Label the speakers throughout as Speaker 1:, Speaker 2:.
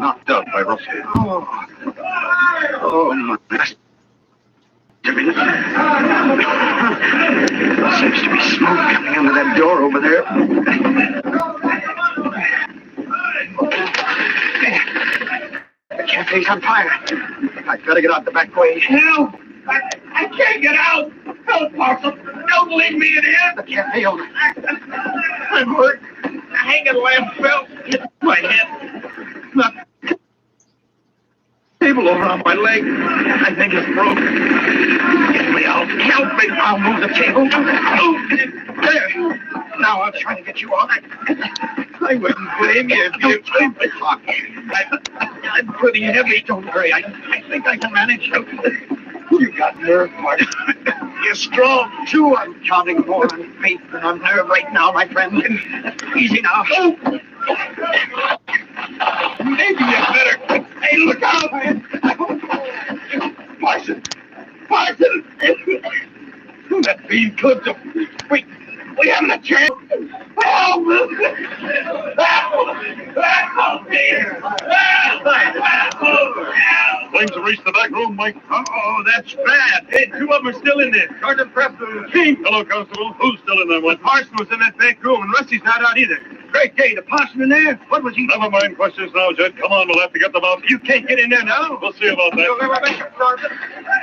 Speaker 1: knocked out by Rusty.
Speaker 2: Oh, my. Seems to be smoke coming out of that door over there. The cafe's on fire. I've got to get out the back way.
Speaker 3: Help! I can't get out! Help, Parcel! Don't leave me in here!
Speaker 2: The cafe owner.
Speaker 3: I'm hurt. A hanging lamp fell hit my head. Look. Table over on my leg. I think it's broken. Get me out. Help me.
Speaker 2: I'll move the table. There. Now I'll try to get you off.
Speaker 3: I wouldn't blame you if you took me. I'm pretty heavy.
Speaker 2: Don't worry. I think I can manage.
Speaker 3: You got nerve, Marty. You're strong,
Speaker 2: too. I'm counting more on faith than on nerve right now, my friend. Easy now.
Speaker 3: Maybe you better. Hey, look out! Parson! Parson! That bean clipped him. We haven't a chance. Help!
Speaker 1: Flames have reached the back room, Mike.
Speaker 3: Oh, that's bad. Hey, two of them are still in there. Sergeant Preston and King.
Speaker 1: Hello, Constable. Who's still in there, Mike?
Speaker 3: Parson was in that back room, and Rusty's not out either. Great day. The parson in there? What was he?
Speaker 1: Never mind questions now, Jed. Come on, we'll have to get them out.
Speaker 3: You can't get in there now.
Speaker 1: We'll see about that.
Speaker 3: You'll never make it, Sergeant.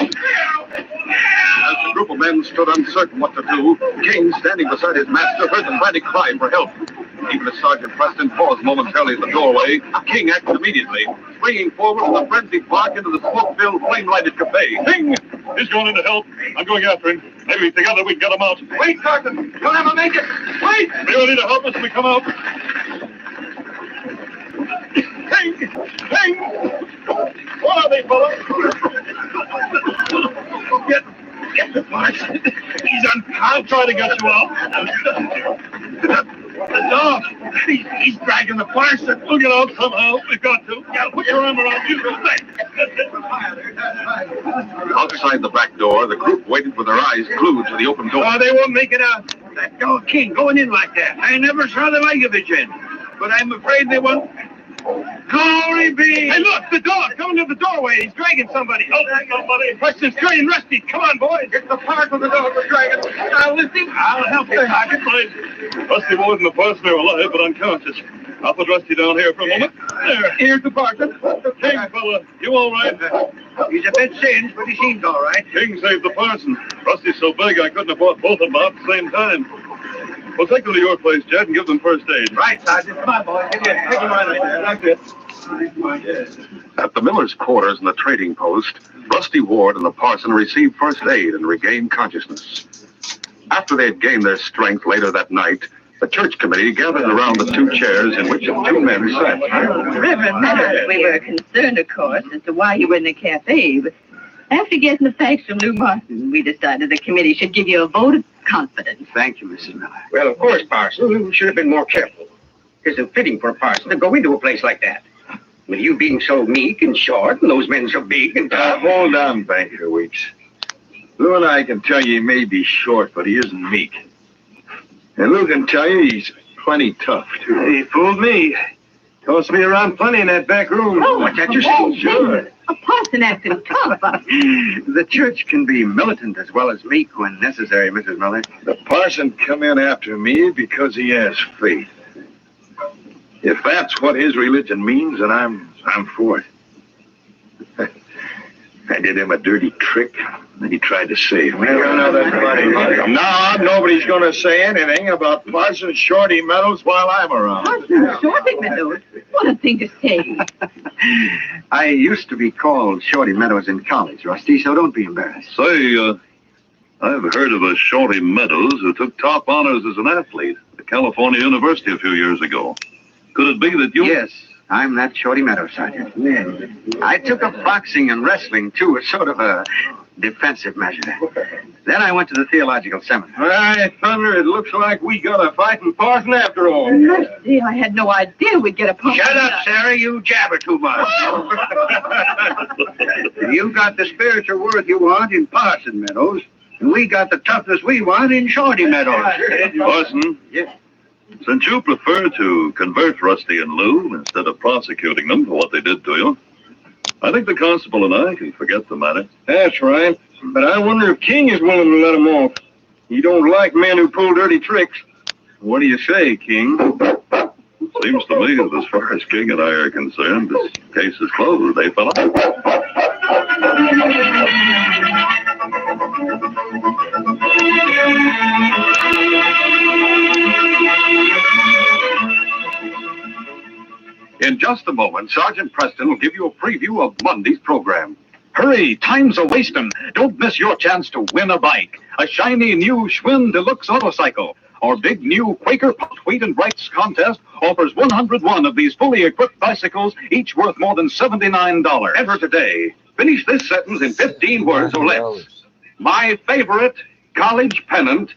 Speaker 1: As the group of men stood uncertain what to do, King, standing beside his master, heard the frantic cry for help. Even as Sergeant Preston paused momentarily at the doorway, King acted immediately, springing forward with a frenzied bark into the smoke-filled, flame-lighted cafe. King! He's going in to help. I'm going after him. Maybe together we can get him out.
Speaker 3: Wait, Sergeant. You'll never make it. Wait!
Speaker 1: Be ready to help us when we come out.
Speaker 3: King! King! What are they, fellow? Get the parson. He's on.
Speaker 1: I'll try to get you out.
Speaker 3: The dog. He's dragging the parson.
Speaker 1: We'll get out somehow. We've got to. Yeah, put your arm around you. Outside the back door, the group waited with their eyes glued to the open door.
Speaker 3: Oh, they won't make it out. That dog King going in like that. I never saw the like of it, Jed. But I'm afraid they won't. Glory be! Hey, look, the dog coming to the doorway. He's dragging somebody. Help somebody. Preston's dragging Rusty. Come on, boys. It's the park with the dog was dragging. I'll lift him. I'll help you.
Speaker 1: Rusty wasn't the person who was alive, but unconscious. I'll put Rusty down here for a moment. There.
Speaker 3: Here's the parson.
Speaker 1: King, fella, you all right?
Speaker 3: He's a bit singed, but he seems all right.
Speaker 1: King saved the parson. Rusty's so big I couldn't have brought both of them out at the same time. Well, take them to your place, Jed, and give them first aid.
Speaker 3: Right, Sergeant. Come on, boys. Take them right there. Like this.
Speaker 1: At the miller's quarters in the trading post, Rusty Ward and the parson received first aid and regained consciousness. After they had gained their strength later that night, the church committee gathered around the two chairs in which the two men sat.
Speaker 4: Reverend Meadows, we were concerned, of course, as to why you were in the cafe, but after getting the facts from Lou Martin, we decided the committee should give you a vote of confidence.
Speaker 2: Thank you, Mrs. Miller. Well, of course, Parson. We should have been more careful. It isn't fitting for a parson to go into a place like that. With you being so meek and short, and those men so big and tough.
Speaker 5: Hold on, Banker Weeks. Lou and I can tell you he may be short, but he isn't meek. And Lou can tell you he's plenty tough, too.
Speaker 3: He fooled me. Tossed me around plenty in that back room.
Speaker 4: Oh,
Speaker 2: What's that you're saying?
Speaker 4: Sure. A parson acting tough.
Speaker 2: The church can be militant as well as meek when necessary, Mrs. Miller.
Speaker 5: The parson come in after me because he has faith. If that's what his religion means, then I'm for it. I did him a dirty trick, and he tried to save me.
Speaker 3: No,
Speaker 5: nobody's going to say anything about Parson Shorty Meadows while I'm around.
Speaker 4: Parson Shorty Meadows? What a thing to say.
Speaker 2: I used to be called Shorty Meadows in college, Rusty, so don't be embarrassed.
Speaker 1: Say, I've heard of a Shorty Meadows who took top honors as an athlete at California University a few years ago. Could it be that you...
Speaker 2: Yes, I'm that Shorty Meadows, Sergeant. I took up boxing and wrestling, too, as sort of a defensive measure. Then I went to the theological seminary.
Speaker 5: Hey, Thunder, it looks like we got a fighting parson after all.
Speaker 4: Mercy, I had no idea we'd get a parson.
Speaker 2: Shut up, Sarah, you jabber too much. You got the spiritual worth you want in Parson Meadows, and we got the toughness we want in Shorty Meadows.
Speaker 1: Parson?
Speaker 2: Yes.
Speaker 1: Since you prefer to convert Rusty and Lou instead of prosecuting them for what they did to you, I think the constable and I can forget the matter.
Speaker 5: That's right. But I wonder if King is willing to let him off. He don't like men who pull dirty tricks. What do you say, King?
Speaker 1: Seems to me that as far as King and I are concerned, this case is closed, eh, fella? In just a moment, Sergeant Preston will give you a preview of Monday's program. Hurry, time's a-wasting. Don't miss your chance to win a bike, a shiny new Schwinn Deluxe Autocycle. Our big new Quaker Pot Wheat and Rice contest offers 101 of these fully equipped bicycles, each worth more than $79. Enter today. Finish this sentence in 15 words or less. My favorite college pennant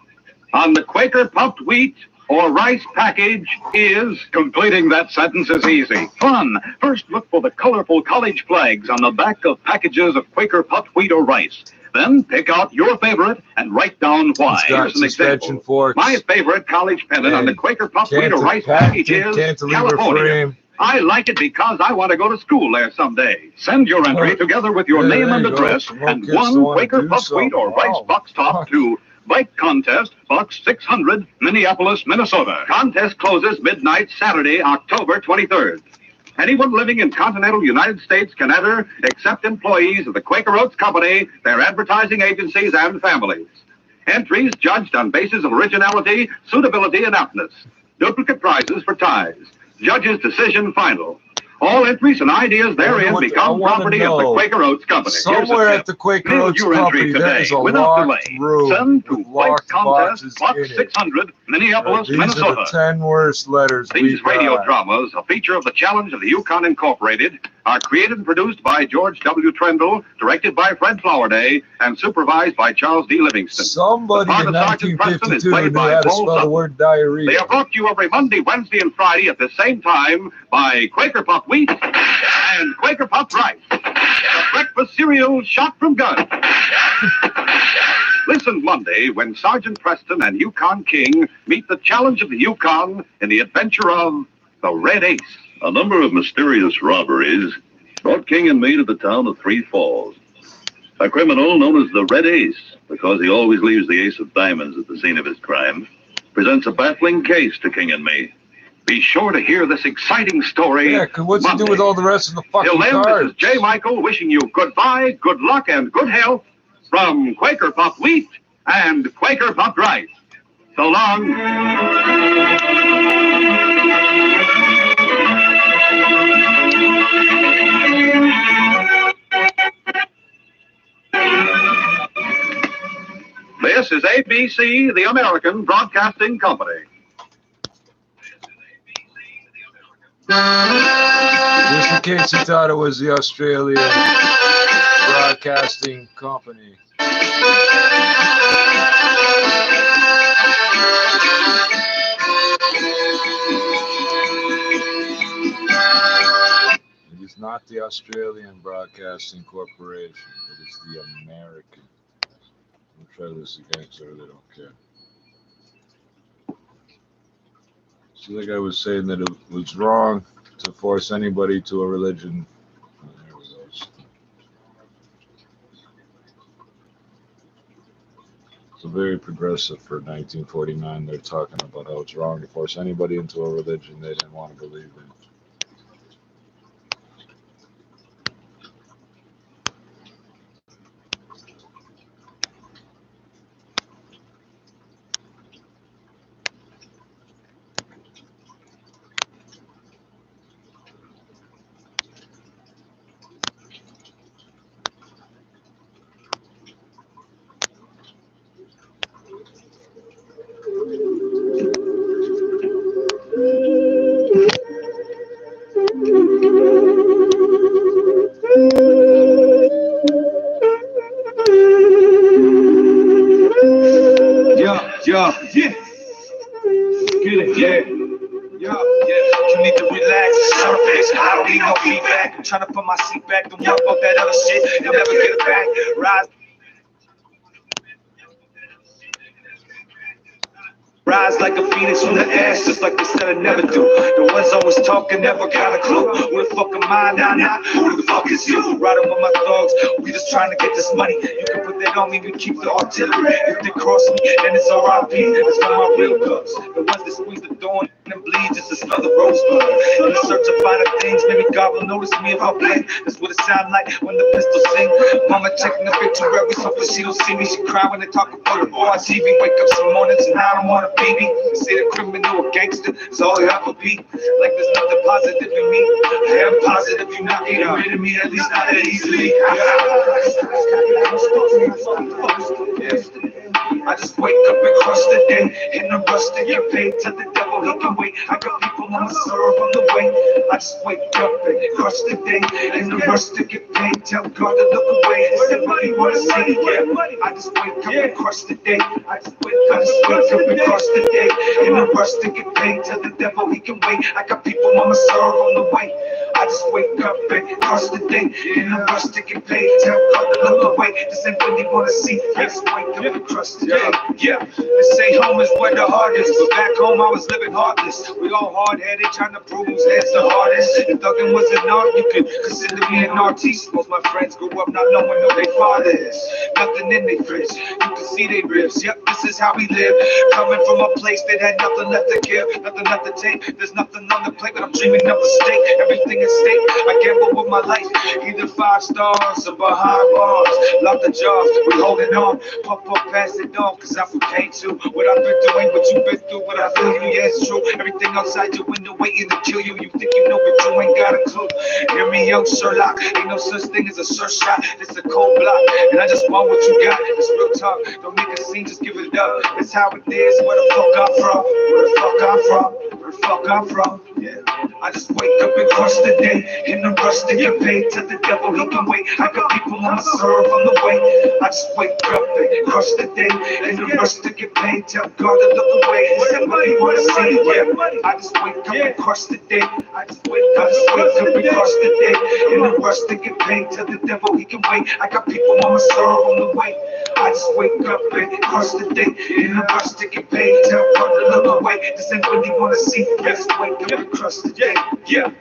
Speaker 1: on the Quaker puffed wheat or rice package is... Completing that sentence is easy. Fun. First, look for the colorful college flags on the back of packages of Quaker puffed wheat or rice. Then pick out your favorite and write down why. Here's an example.
Speaker 6: Forks.
Speaker 1: My favorite college pennant on the Quaker puffed wheat or rice package is California. I like it because I want to go to school there someday. Send your entry together with your name and address and one Quaker puffed wheat or rice box top to Bike Contest, Box 600, Minneapolis, Minnesota. Contest closes midnight Saturday, October 23rd. Anyone living in continental United States can enter, except employees of the Quaker Oats Company, their advertising agencies, and families. Entries judged on basis of originality, suitability, and aptness. Duplicate prizes for ties. Judge's decision final. All entries and ideas therein become property of the Quaker Oats Company.
Speaker 6: Somewhere at the Quaker Oats Company, there's a locked room
Speaker 1: Send to
Speaker 6: with locked
Speaker 1: Contest,
Speaker 6: boxes
Speaker 1: Box
Speaker 6: in it.
Speaker 1: 600, Minneapolis,
Speaker 6: These
Speaker 1: Minnesota.
Speaker 6: are the 10 worst letters
Speaker 1: These
Speaker 6: we
Speaker 1: radio
Speaker 6: got.
Speaker 1: dramas, a feature of the Challenge of the Yukon Incorporated, are created and produced by George W. Trendle, directed by Fred Flowerday, and supervised by Charles D. Livingston.
Speaker 6: Somebody
Speaker 1: The part
Speaker 6: in
Speaker 1: of Sergeant Preston is
Speaker 6: 1952
Speaker 1: played
Speaker 6: knew
Speaker 1: by
Speaker 6: how to
Speaker 1: Paul
Speaker 6: spell the
Speaker 1: Sutton.
Speaker 6: word diarrhea.
Speaker 1: They are brought to you every Monday, Wednesday, and Friday at the same time by Quaker Puff Wheat and Quaker Puff Rice, the breakfast cereal shot from guns. Listen Monday when Sergeant Preston and Yukon King meet the Challenge of the Yukon in the adventure of the Red Ace. A number of mysterious robberies brought King and me to the town of Three Falls. A criminal known as the Red Ace, because he always leaves the ace of diamonds at the scene of his crime, presents a baffling case to King and me. Be sure to hear this exciting story.
Speaker 6: Yeah, what's he do with all the rest of the fucking
Speaker 1: Till then,
Speaker 6: cards?
Speaker 1: this is J. Michael wishing you goodbye, good luck, and good health from Quaker Puff Wheat and Quaker Puff Rice. So long. This is ABC, the American Broadcasting Company.
Speaker 6: Just in case you thought it was the Australian Broadcasting Company. It is not the Australian Broadcasting Corporation. It is the American. I'll try this again so they don't care. So like I was saying that it was wrong to force anybody to a religion. Oh, there we go. So very progressive for 1949. They're talking about how it's wrong to force anybody into a religion they didn't want to believe in.
Speaker 3: Yeah. Get it, yeah. You need to relax, surface. I don't need no feedback. I'm trying to put my seat back. Don't worry about that other shit. You'll never get it back. Rise.
Speaker 7: Rise like a phoenix from the ash, just like they said I never do. The ones always talking never got a clue. Who the fuck am I? Nah. Who the fuck is you? Riding with my dogs, we just trying to get this money. You can put that on me, we keep the artillery. If they cross me, then it's R.I.P. That's for my real thugs. The ones that squeeze the door and bleed just to smell the rosebud. In the search of finer things, maybe God will notice me if I play. That's what it sound like when the pistols sing. Mama checking the obituary, so she don't see me. She cry when they talk about the boy on TV. Wake up some mornings and I don't want a baby. They say the criminal or gangster is all he ever be. Like there's nothing positive in me. I am positive you're not getting rid of me, at least not that easily. I just wake up and crush the day in the rush to get paid to the devil he can wait. I got people on my serve on the way. I just wake up and crush the day in the rush to get paid. Tell God to look away. Is everybody wanna see? Yeah. I just wake up and crush the day. I just wake up and crush the day in the rush to get paid. Tell the devil he can wait. I got people on my serve on the way. I just wake up and crush the day in the rush to get paid. Tell God to look away. This ain't what he wanna see. I just wake up and crush the day. Yeah. They say home is where the heart is, but back home I was living heartless. We all hard-headed, trying to prove whose head's the hardest. If thugging was an art, you could consider me an artiste. Most my friends grew up not knowing who their father is. Nothing in their fridge, you can see their ribs. Yep, this is how we live. Coming from a place that had nothing left to give, nothing left to take. There's nothing on the plate, but I'm dreaming of a steak. Everything at stake, I gamble with my life. Either 5 stars or behind bars. Love the jobs, we holding on. Pump up, pass it on, cause I feel pain too. What I've been through ain't what you've been through. What I feel you, yeah, it's true. Everything outside your window waiting to kill you. You think you know, but you ain't got a clue. Hear me out, Sherlock. Ain't no such thing as a sure shot. It's a cold block, and I just want what you got. It's real talk. Don't make a scene, just give it up. It's how it is. Where the fuck I'm from? Where the fuck I'm from? Where the fuck I'm from? Yeah. I just wake up and crush the day in the rush to get paid. Tell the devil he can wait. I got people on my serve on the way. I just wake up and crush the day in the rush to get paid. Tell God to look away. Is that what he wanna see? Yeah. I just wake up and crush the day. I just wake up and crush the day in the rush to get paid. Tell the devil he can wait. I got people on my serve on the way. I just wake up and crush the day in the rush to get paid. Tell God to look away. This ain't what he wanna see. I just wake up and crush the day. Yeah.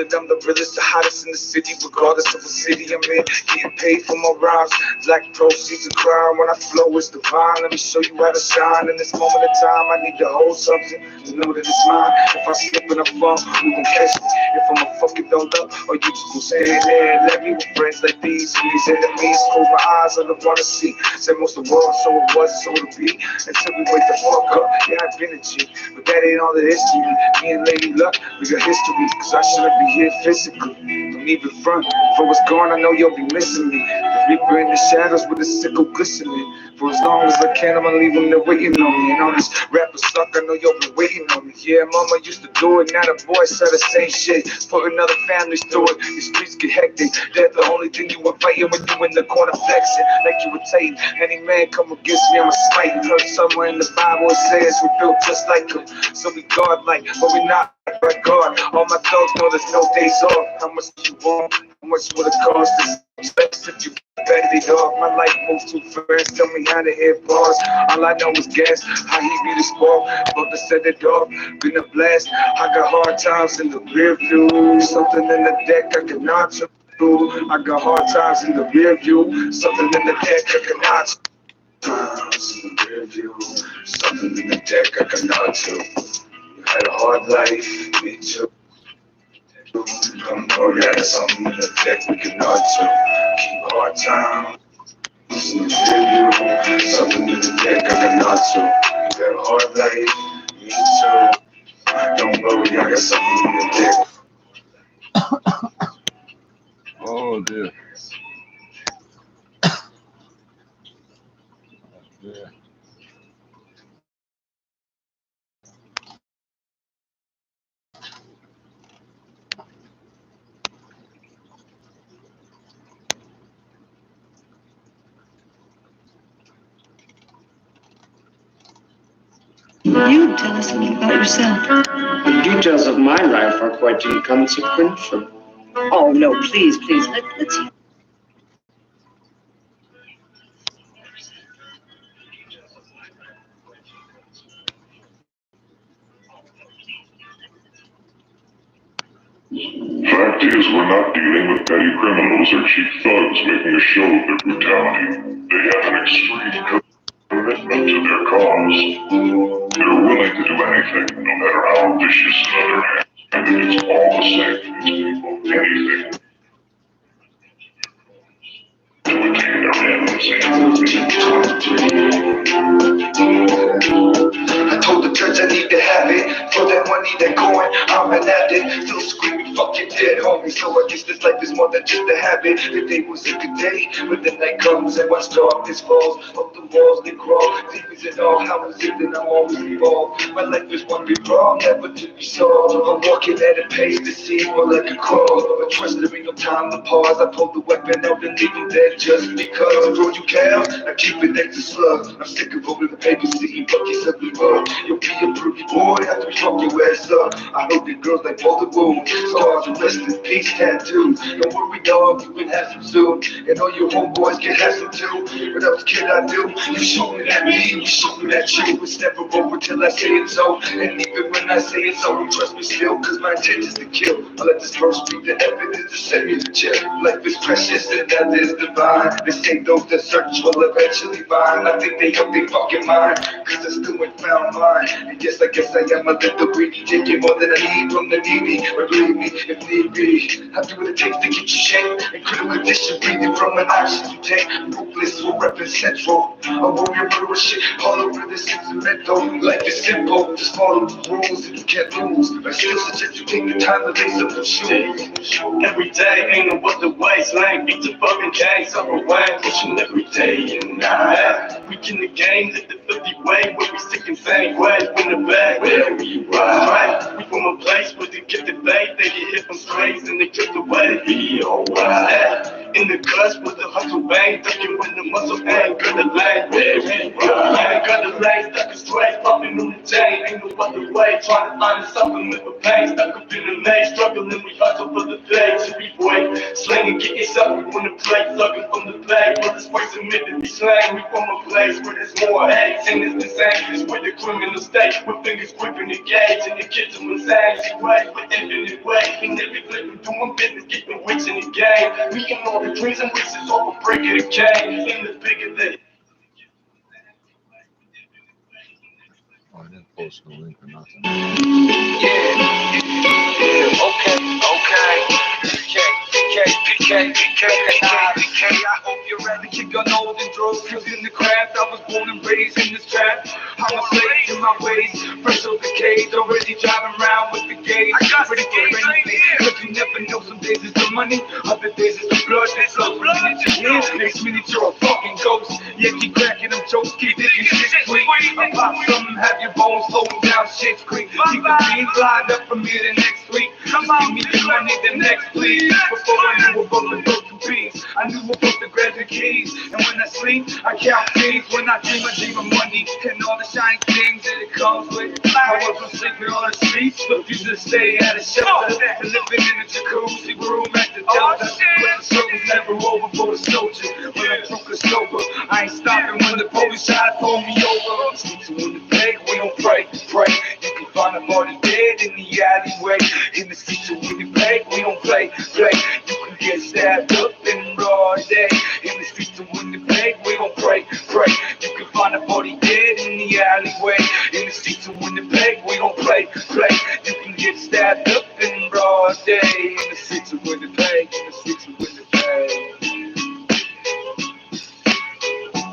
Speaker 7: I'm the realest, the hottest in the city, regardless of the city I'm in. Getting paid for my rhymes, black proceeds of crime. When I flow, it's divine. Let me show you how to shine. In this moment of time, I need to hold something to know that it's mine. If I slip and I fall, who gon' catch me? If I'ma fuck it all up, or you just gon' stand there and let me with friends like these. These enemies, close my eyes, I don't wanna see. Said most of the world, so it was, so it'll be. Until we wake the fuck up, yeah, I've been a G. But that ain't all the history. Me and Lady Luck, we got history. Cause I shouldn't be here physically. Don't even front. If I was gone, I know you'll be missing me. The reaper in the shadows with a sickle glistening. For as long as I can, I'ma leave them there waiting on me. And all these rappers suck, I know you'll be waiting on me. Yeah, mama used to do it, now the boys say the same shit. Putting other families through it. These streets get hectic. That's the only thing you were fighting when you in the corner flexing. Like you were Tate. Any man come against me, I'ma smite. Heard somewhere in the Bible it says we're built just like him. So we godlike, but we not like God. All my thugs know there's no days off. How much you want? How much will it cost? This if you bet it off. My life moves too fast. Tell me how to hit bars. All I know is gas. How he be the spark. About to set it off. Been a blast. I got hard times in the rear view. Something in the deck I cannot do. I got hard times in the rear view. Something in the deck I cannot times in the rear view. Something in the deck I cannot do. You had a hard life, me too. Don't worry, I got something in the deck we cannot do. Keep hard time. In the rear view. Something in the deck I cannot do. You had a hard life, me too. Don't worry, I got something in the deck.
Speaker 6: Oh dear. Yeah.
Speaker 8: You tell us a little about yourself.
Speaker 9: The details of my life are quite inconsequential.
Speaker 8: Oh, no, please, please, let's hear.
Speaker 10: Fact is, we're not dealing with petty criminals or cheap thugs making a show of their brutality. They have an extreme commitment to their cause. They're willing to do anything, no matter how vicious another hand. And it's all the same to these people. Anything. To attain their
Speaker 7: I told the judge I need to have it. For that money, that coin, I'm an addict. Still screaming, fuck you dead, homie. So I guess this life is more than just a habit. The day was a good day, but the night comes and watch darkness falls. Up the walls they crawl, demons and all. How is it that I'm always involved? My life is one big wrong, never to be solved. I'm walking at a pace to see more like a crawl. But trust there ain't no time to pause. I pulled the weapon out and leave him dead just because. Bro, you care? I keep it extra slug. I'm sick of holding the paper, seeing buckets of me bug. You'll be a pretty boy after we fuck your ass up. I hope the girls like multiple scars and rest in peace tattoos. Don't worry, dog, you can have some soon. And all your homeboys can have some too. What else can I do? You shooting at me, you shooting at you. It's never over till I say it's so. And even when I say it's over, trust me still, cause my intent is to kill. I let this verse speak the evidence to send me to jail. Life is precious and that is divine. They say those that search will eventually find. I think they up they fucking mind, cause I still ain't found mine. And yes, I guess I am a little greedy, taking more than I need from the needy. But believe me, if need be, I do what it takes to get you shaped. In critical condition, breathing from an oxygen you take. Ruthless will represent central. A warrior murderer shit all over this instrumental. Life is simple, just follow the rules and you can't lose. I still suggest you take the time to lace up the shoes.
Speaker 9: Every day ain't no other way. Slang beats the fucking gang, summer wine, pushing every day and night. We in the game, live the 50 way, where we sick and same way, win the bag, where we ride. We from a place where they get the bait, they get hit from strays and they drift away. Be alright. In the guts with the hustle bang, ducking when the muscle ain't got the lane, where we ride. Got the lane, stuck and straight, popping on the chain, ain't no other way, trying to find something with the pain, stuck up in the maze, struggling, we hustle for the day, to be boy, slinging, getting something we wanna play, sucking from the bag, brothers first admit to be slang, we from a place where there's more hate, and it's the same, it's where the criminal state, with fingers gripping the gauge, and the kids are insane, way, with infinite way, and every flip we doing business, getting rich in the game, meeting all the dreams and wishes off a break of the game, in the bigger the
Speaker 6: Oh, I didn't post the link or nothing.
Speaker 7: PK, I hope you're ready to kick on old and drugs, cause in the craft, I was born and raised in this trap. I'm a slave to my ways, fresh off the cage, already driving around with the gauge. I got ready for anything, cause you never know, some days it's the money, other days it's the blood that flows. Next minute you're a fucking ghost, yeah, keep cracking them jokes, keep digging shit quick. I pop something, have your bones slowing down, shit's quick. Keep the beans lined up from here to next week. Just give me the money, the next please. Before I knew about the broken beats, I knew about the grab the keys. And when I sleep, I count things. When I dream of money and all the shiny things that it comes with. I was from sleeping on the streets, refuse to stay at a shelter. And living in a jacuzzi room at the Delta. But the struggle's never over for the soldier. When I'm drunk or sober, I ain't stopping when the police try to pull me over. So in the bag, we don't pray. You can find a body dead in the alleyway. In the streets, in the bag, we don't play. You can get stabbed up in broad day. In the streets, in the bag, we don't pray. You can find a body dead in the alleyway. In the streets, in the bag, we don't play. You can get stabbed up in broad day. In the streets, in the bag, in the streets, in the bag.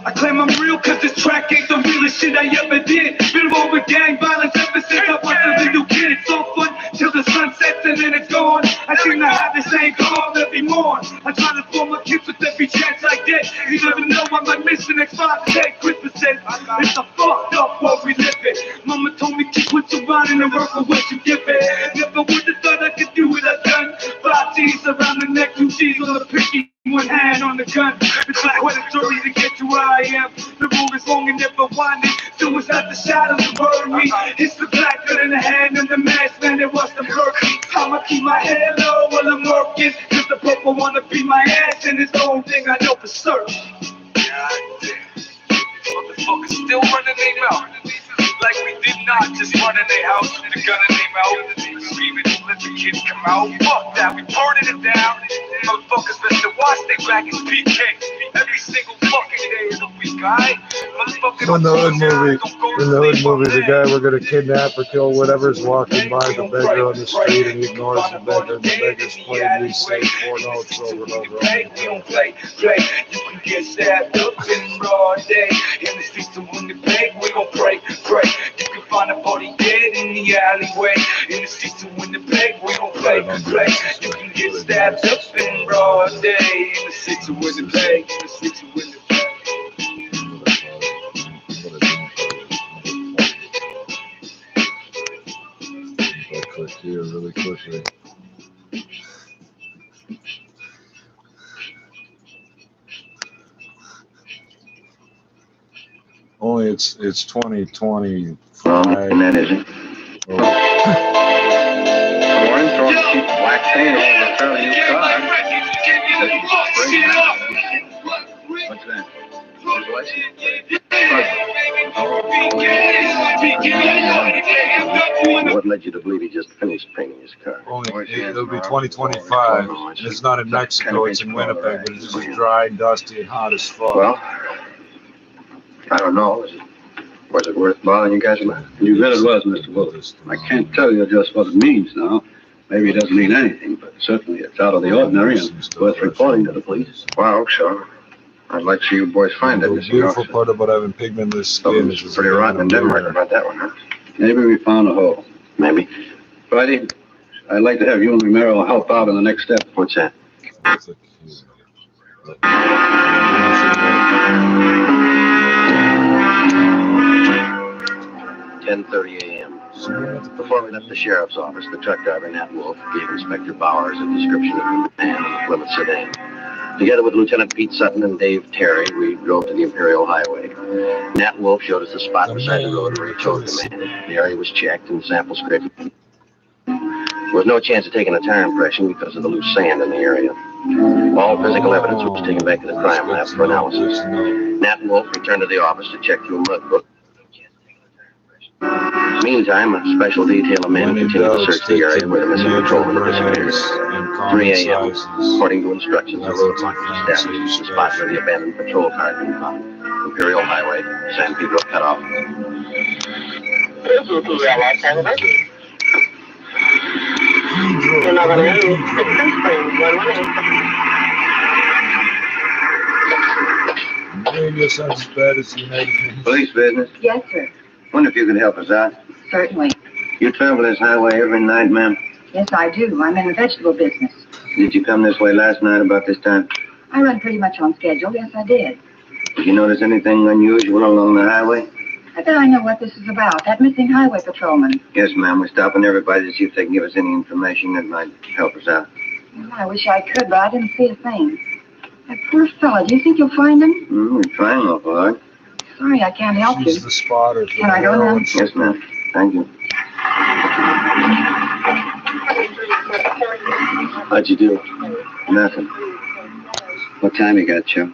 Speaker 7: I claim I'm real cause this track ain't the realest shit I ever did. Been over gang violence ever since I was a little kid. It's so fun till the sun sets and then it's gone. I seem to have the same call every morn. I try to form my kids with every chance I get. You never know I might miss the next 5 days. Christmas says it's a fucked up world we live in. Mama told me keep what you want and work for what you give it. Never would have thought I could do what I've done. 5 T's around the neck, 2 G's on the pinky, 1 hand on the gun. It's like what a story to get to where I am. The road is long and never winding. So it's not the shadows that worry me. It's the black gun in the hand and the mask, man, it was the murky. I'ma keep my head low while I'm working. Cause the purple wanna be my ass, and it's the only thing I know for certain. Motherfuckers still running their mouth like we did not just run in their house with the gun in their mouth, screaming, let the kids come out. Fuck that, we burning it down. Motherfuckers better watch they back as PK every single fucking day of the week, alright? Motherfuckers
Speaker 6: In the hood movie, the guy we're gonna kidnap or kill whatever's walking by the beggar on the street, and he ignores the beggar, and the beggar's playing these same 4 notes over and over.
Speaker 7: We don't play. You can get stabbed up in broad day. In the streets of when they beg, we gon' pray. You can find a body dead in the alleyway. In the streets of when they beg, we gon' play. You can get stabbed up in broad day. In the streets of when they beg, in the streets of when they beg.
Speaker 6: I'll click here really quickly. Only it's 2025.
Speaker 2: And that isn't. Warren throwing cheap black paint over a fairly new car. What's that? What led you to believe he just finished painting his car?
Speaker 6: It'll be 2025. And it's not in Mexico, it's in Winnipeg, but it's just dry, dusty, and hot as fuck.
Speaker 2: Well, I don't know. Was it worth bothering you guys about?
Speaker 5: You bet it was, Mr. Willis. I can't tell you just what it means now. Maybe it doesn't mean anything, but certainly it's out of the ordinary and worth reporting to the police.
Speaker 2: Well, sure. I'd like to see you boys find it.
Speaker 6: The beautiful part about having pigmentless skin is
Speaker 2: it's pretty rotten in Denmark about that one, huh?
Speaker 5: Maybe we found a hole.
Speaker 2: Maybe.
Speaker 5: Friday, I'd like to have you and Romero help out in the next step.
Speaker 2: What's that? 10:30 a.m. Before we left the sheriff's office, the truck driver, Nat Wolf, gave Inspector Bowers a description of the man in the Plymouth sedan. Together with Lieutenant Pete Sutton and Dave Terry, we drove to the Imperial Highway. Nat Wolf showed us the spot beside the road where he towed the man. The area was checked and samples scraped. There was no chance of taking a tire impression because of the loose sand in the area. All physical evidence was taken back to the crime lab for analysis. Nat Wolf returned to the office to check through a mud book. Meantime, a special detail of men continued to search the area where the missing patrolman had disappeared. 3 a.m. According to instructions, the road mark was established, the spot where the abandoned patrol car had been found. Imperial Highway, San Pedro cut off.
Speaker 6: Radio sounds as bad as the United Nations.
Speaker 2: Police business?
Speaker 4: Yes, sir.
Speaker 2: Wonder if you could help us out.
Speaker 4: Certainly.
Speaker 2: You travel this highway every night, ma'am?
Speaker 4: Yes, I do. I'm in the vegetable business.
Speaker 2: Did you come this way last night about this time?
Speaker 4: I run pretty much on schedule. Yes, I did.
Speaker 2: Did you notice anything unusual along the highway?
Speaker 4: I bet I know what this is about. That missing highway patrolman.
Speaker 2: Yes, ma'am. We're stopping everybody to see if they can give us any information that might help us out.
Speaker 4: Well, I wish I could, but I didn't see a thing. That poor fella. Do you think you'll find him?
Speaker 2: We're trying awful hard.
Speaker 4: Sorry, I can't help you.
Speaker 6: She's the spotter.
Speaker 4: Can I go now?
Speaker 2: Yes, ma'am. Thank you. How'd you do? Nothing. What time you got, Joe?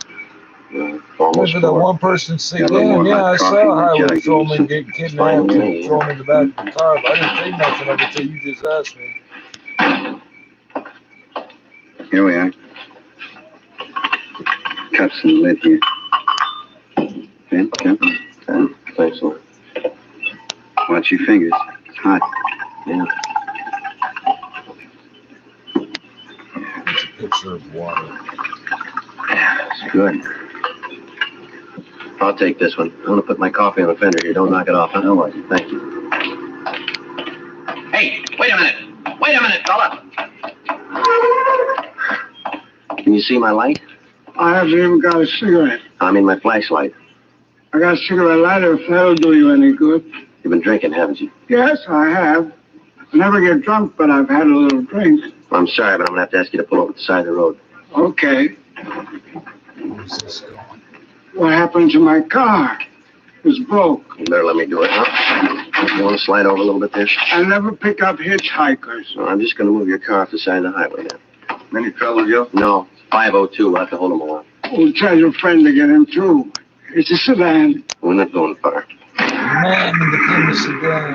Speaker 2: Almost
Speaker 6: That one person say, damn, yeah, I saw a highway patrolman get kidnapped and thrown in the back of the car, but I didn't say nothing of it until you just asked me.
Speaker 5: Here we are. Cups and lid here. Ben, Kevin?
Speaker 2: Thanks, so.
Speaker 5: Watch your fingers. It's hot.
Speaker 2: Yeah.
Speaker 6: It's a picture of water.
Speaker 2: It's good. I'll take this one. I want to put my coffee on the fender here. Don't knock it off, huh?
Speaker 5: No worries.
Speaker 2: Thank you.
Speaker 11: Hey, wait a minute.
Speaker 2: Wait a minute, fella. Can you see my light?
Speaker 3: I haven't even got a cigarette.
Speaker 2: I mean my flashlight.
Speaker 3: I got a cigarette lighter if that'll do you any good.
Speaker 2: You've been drinking, haven't you?
Speaker 3: Yes, I have. I never get drunk, but I've had a little drink.
Speaker 2: I'm sorry, but I'm going to have to ask you to pull over to the side of the road.
Speaker 3: Okay. What happened to my car? It was broke.
Speaker 2: You better let me do it, huh? You want to slide over a little bit there?
Speaker 3: I never pick up hitchhikers.
Speaker 2: Well, I'm just going to move your car off the side of the highway then.
Speaker 5: Any trouble, Joe?
Speaker 2: No. 502. We'll have to hold him along.
Speaker 3: We'll tell your friend to get him, too. It's a sedan.
Speaker 2: We're not going far.
Speaker 6: Man in the famous sedan.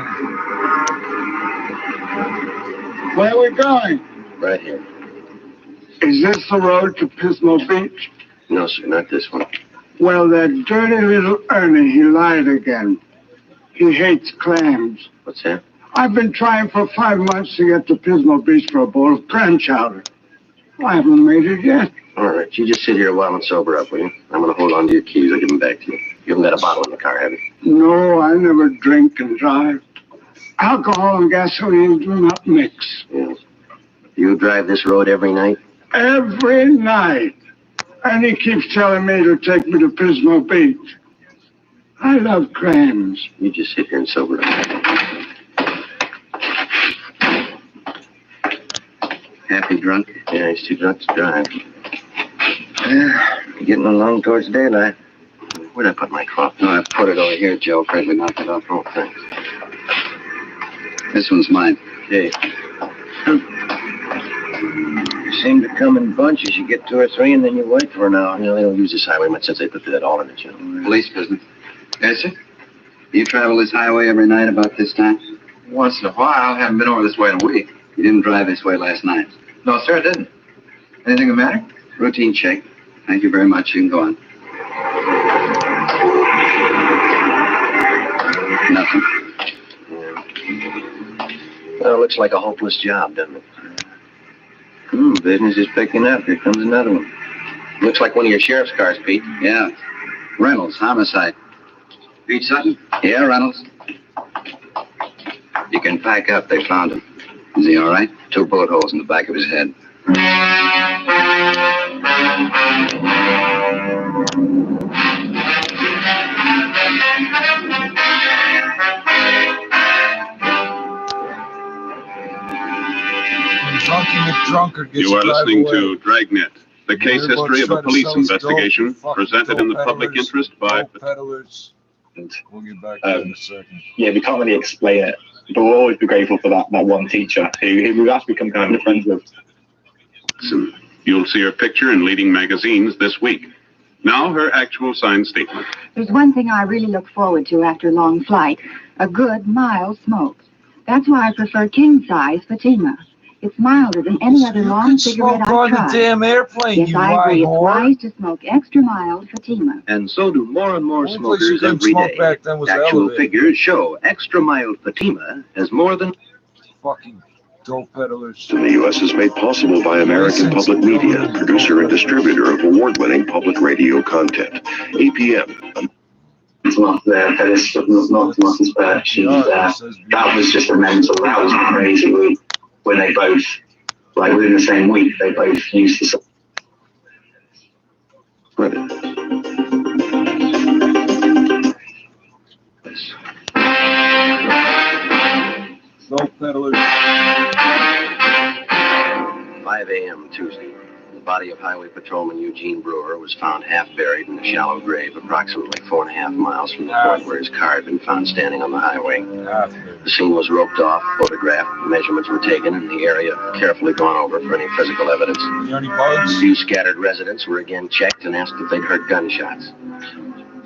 Speaker 3: Where are we going?
Speaker 2: Right here.
Speaker 3: Is this the road to Pismo Beach?
Speaker 2: No, sir, not this one.
Speaker 3: Well, that dirty little Ernie, he lied again. He hates clams.
Speaker 2: What's that?
Speaker 3: I've been trying for 5 months to get to Pismo Beach for a bowl of clam chowder. I haven't made it yet.
Speaker 2: All right, you just sit here a while and sober up, will you? I'm going to hold on to your keys. I'll give them back to you. You haven't got a bottle in the car, have you?
Speaker 3: No, I never drink and drive. Alcohol and gasoline do not mix.
Speaker 2: Yeah. You drive this road every night?
Speaker 3: Every night. And he keeps telling me to take me to Pismo Beach. I love clams.
Speaker 2: You just sit here and sober up. Happy drunk? Yeah, he's too drunk to drive. Yeah, getting along towards daylight. Where'd I put my coffee? No, I put it over here, Joe. Afraid we knocked it off. Oh, thanks. This one's mine. Hey. You seem to come in bunches. You get 2 or 3 and then you wait for an hour. You know, they don't use this highway much since they put that alternate, you know. Police business. Yes, sir? You travel this highway every night about this time?
Speaker 5: Once in a while. Haven't been over this way in a week.
Speaker 2: You didn't drive this way last night?
Speaker 5: No, sir, I didn't. Anything the matter?
Speaker 2: Routine check. Thank you very much. You can go on. Nothing. Yeah. Well, it looks like a hopeless job, doesn't it? Business is picking up. Here comes another one. Looks like one of your sheriff's cars, Pete. Yeah. Reynolds, homicide. Pete Sutton? Yeah, Reynolds. You can pack up. They found him. Is he all right? 2 bullet holes in the back of his head.
Speaker 1: You are listening to Dragnet, the case history of a police investigation presented in the public interest by...
Speaker 6: We'll get back to in a second.
Speaker 11: Yeah, we can't really explain it, but we'll always be grateful for that one teacher who we've actually become kind of friends with.
Speaker 1: You'll see her picture in leading magazines this week. Now her actual signed statement.
Speaker 12: There's one thing I really look forward to after a long flight, a good, mild smoke. That's why I prefer king-size Fatima. It's milder than any other long cigarette I've tried.
Speaker 6: The damn airplane,
Speaker 12: yes, I agree. It's wise to smoke extra mild Fatima.
Speaker 2: And so do more and more smokers every day. Actual figures show extra mild Fatima has more than...
Speaker 6: Fucking dope peddlers.
Speaker 10: In the U.S. is made possible by American Public Media, producer and distributor of award-winning public radio content. APM.
Speaker 11: It's not there, but it's not as bad. That was just a mental. That was crazy. When they both, like within the same week, they both used the...
Speaker 6: Dope peddlers.
Speaker 2: 5 a.m. Tuesday. The body of Highway Patrolman Eugene Brewer was found half buried in a shallow grave approximately 4.5 miles from the point where his car had been found standing on the highway. The scene was roped off, photographed, measurements were taken, and the area carefully gone over for any physical evidence. A few scattered residents were again checked and asked if they'd heard gunshots.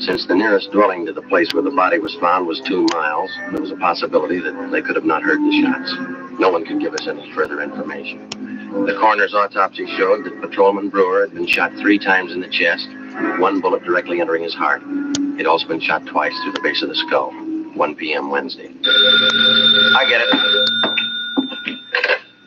Speaker 2: Since the nearest dwelling to the place where the body was found was 2 miles, there was a possibility that they could have not heard the shots. No one could give us any further information. The coroner's autopsy showed that Patrolman Brewer had been shot 3 times in the chest, 1 bullet directly entering his heart. He'd also been shot twice through the base of the skull. 1 p.m. Wednesday. I get it.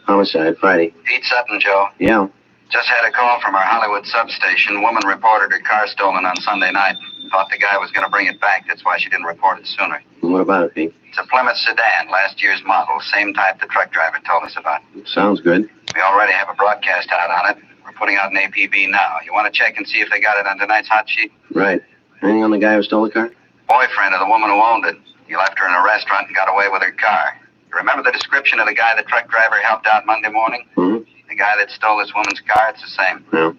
Speaker 2: Homicide, Friday.
Speaker 13: Pete Sutton, Joe.
Speaker 2: Yeah.
Speaker 13: Just had a call from our Hollywood substation. Woman reported her car stolen on Sunday night.
Speaker 2: Thought the guy was going to bring it back. That's why she didn't report it sooner. What about it, Pete? It's a Plymouth sedan, last year's model. Same type the truck driver told us about. Sounds good. We already have a broadcast out on it. We're putting out an APB now. You want to check and see if they got it on tonight's hot sheet? Right. Anything on the guy who stole the car? Boyfriend of the woman who owned it. He left her in a restaurant and got away with her car. You remember the description of the guy the truck driver helped out Monday morning? Mm-hmm. The guy that stole this woman's car, it's the same. Yeah.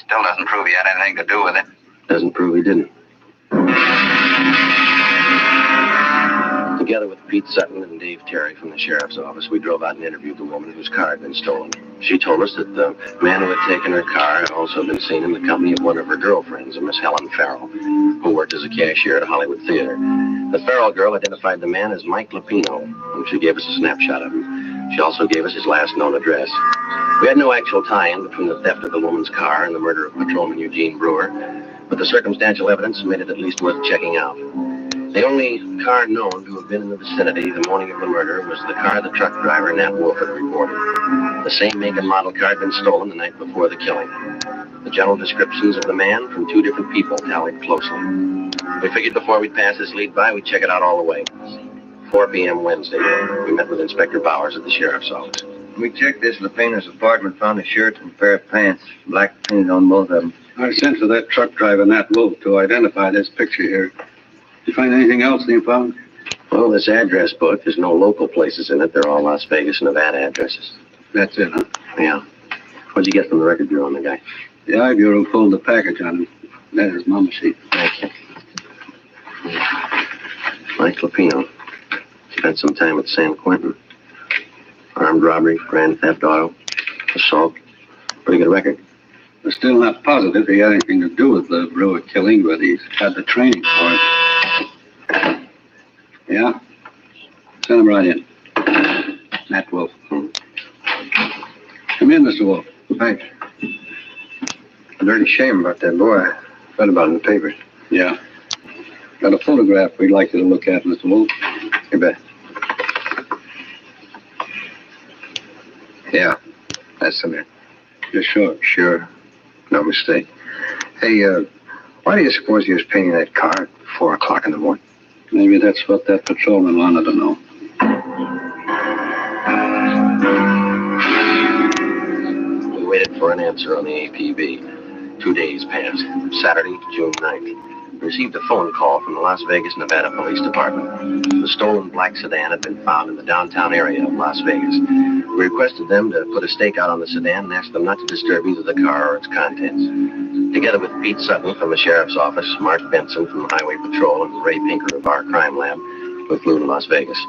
Speaker 2: Still doesn't prove he had anything to do with it. Doesn't prove he didn't. Together with Pete Sutton and Dave Terry from the sheriff's office, we drove out and interviewed the woman whose car had been stolen. She told us that the man who had taken her car had also been seen in the company of one of her girlfriends, a Miss Helen Farrell, who worked as a cashier at a Hollywood theater. The Farrell girl identified the man as Mike Lupino, and she gave us a snapshot of him. She also gave us his last known address. We had no actual tie-in between the theft of the woman's car and the murder of patrolman Eugene Brewer, but the circumstantial evidence made it at least worth checking out. The only car known to have been in the vicinity the morning of the murder was the car the truck driver, Nat Wolf, had reported. The same make and model car had been stolen the night before the killing. The general descriptions of the man from two different people tallied closely. We figured before we'd pass this lead by, we'd check it out all the way. 4 p.m. Wednesday, we met with Inspector Bowers at the sheriff's office.
Speaker 5: We checked this Lupino's apartment, found a shirt and a pair of pants, black painted on both of them.
Speaker 3: I sent for that truck driver, Nat Wolf, to identify this picture here. Did you find anything else you found?
Speaker 2: Well, this address book, there's no local places in it. They're all Las Vegas, Nevada addresses.
Speaker 3: That's it, huh?
Speaker 2: Yeah. What'd you get from the record bureau on the guy?
Speaker 3: The I Bureau pulled the package on him. That is Mama sheet.
Speaker 2: Thank you. Mike Lupino. Spent some time at San Quentin. Armed robbery, grand theft auto, assault. Pretty good record.
Speaker 3: We're still not positive he had anything to do with the Brewer killing, but he's had the training for it. Yeah? Send him right in. Nat Wolf. Come in, Mr. Wolf.
Speaker 5: Thanks. A dirty shame about that boy. I read about it in the paper.
Speaker 3: Yeah. Got a photograph we'd like you to look at, Mr. Wolf.
Speaker 5: You bet. Yeah, that's him there.
Speaker 3: You're sure?
Speaker 5: Sure. No mistake. Hey, why do you suppose he was painting that car at 4 o'clock in the morning?
Speaker 3: Maybe that's what that patrolman wanted to know.
Speaker 2: We waited for an answer on the APB. 2 days passed. Saturday, June 9th. We received a phone call from the Las Vegas, Nevada Police Department. The stolen black sedan had been found in the downtown area of Las Vegas. We requested them to put a stakeout on the sedan and asked them not to disturb either the car or its contents. Together with Pete Sutton from the sheriff's office, Mark Benson from Highway Patrol, and Ray Pinker of our crime lab, we flew to Las Vegas.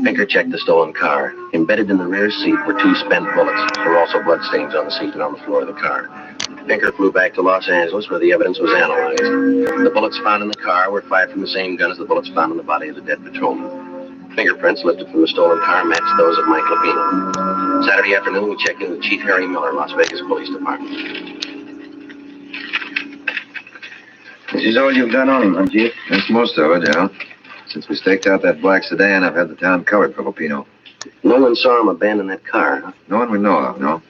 Speaker 2: Pinker checked the stolen car. Embedded in the rear seat were 2 spent bullets. There were also bloodstains on the seat and on the floor of the car. Pinker flew back to Los Angeles where the evidence was analyzed. The bullets found in the car were fired from the same gun as the bullets found in the body of the dead patrolman. Fingerprints lifted from the stolen car matched those of Mike Lupino. Saturday afternoon, we checked in with Chief Harry Miller, Las Vegas Police Department.
Speaker 5: This is all you've done on him, huh, Chief? That's most of it, yeah. Since we staked out that black sedan, I've had the town covered for Lupino.
Speaker 2: No one saw him abandon that car, huh?
Speaker 5: No one we know of, no.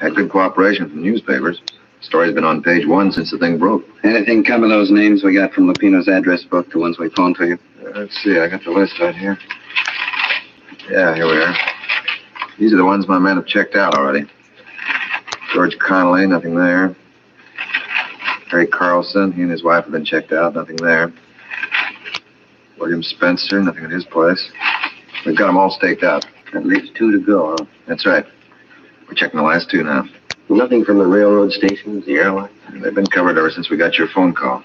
Speaker 5: Had good cooperation from newspapers. Story's been on page 1 since the thing broke.
Speaker 3: Anything come of those names we got from Lupino's address book, the ones we phoned for you?
Speaker 5: Let's see, I got the list right here. Yeah, here we are. These are the ones my men have checked out already. George Connolly, nothing there. Harry Carlson, he and his wife have been checked out, nothing there. William Spencer, nothing at his place. We've got them all staked out.
Speaker 3: At least 2 to go, huh?
Speaker 5: That's right. We're checking the last 2 now.
Speaker 2: Nothing from the railroad stations, the airline?
Speaker 5: They've been covered ever since we got your phone call.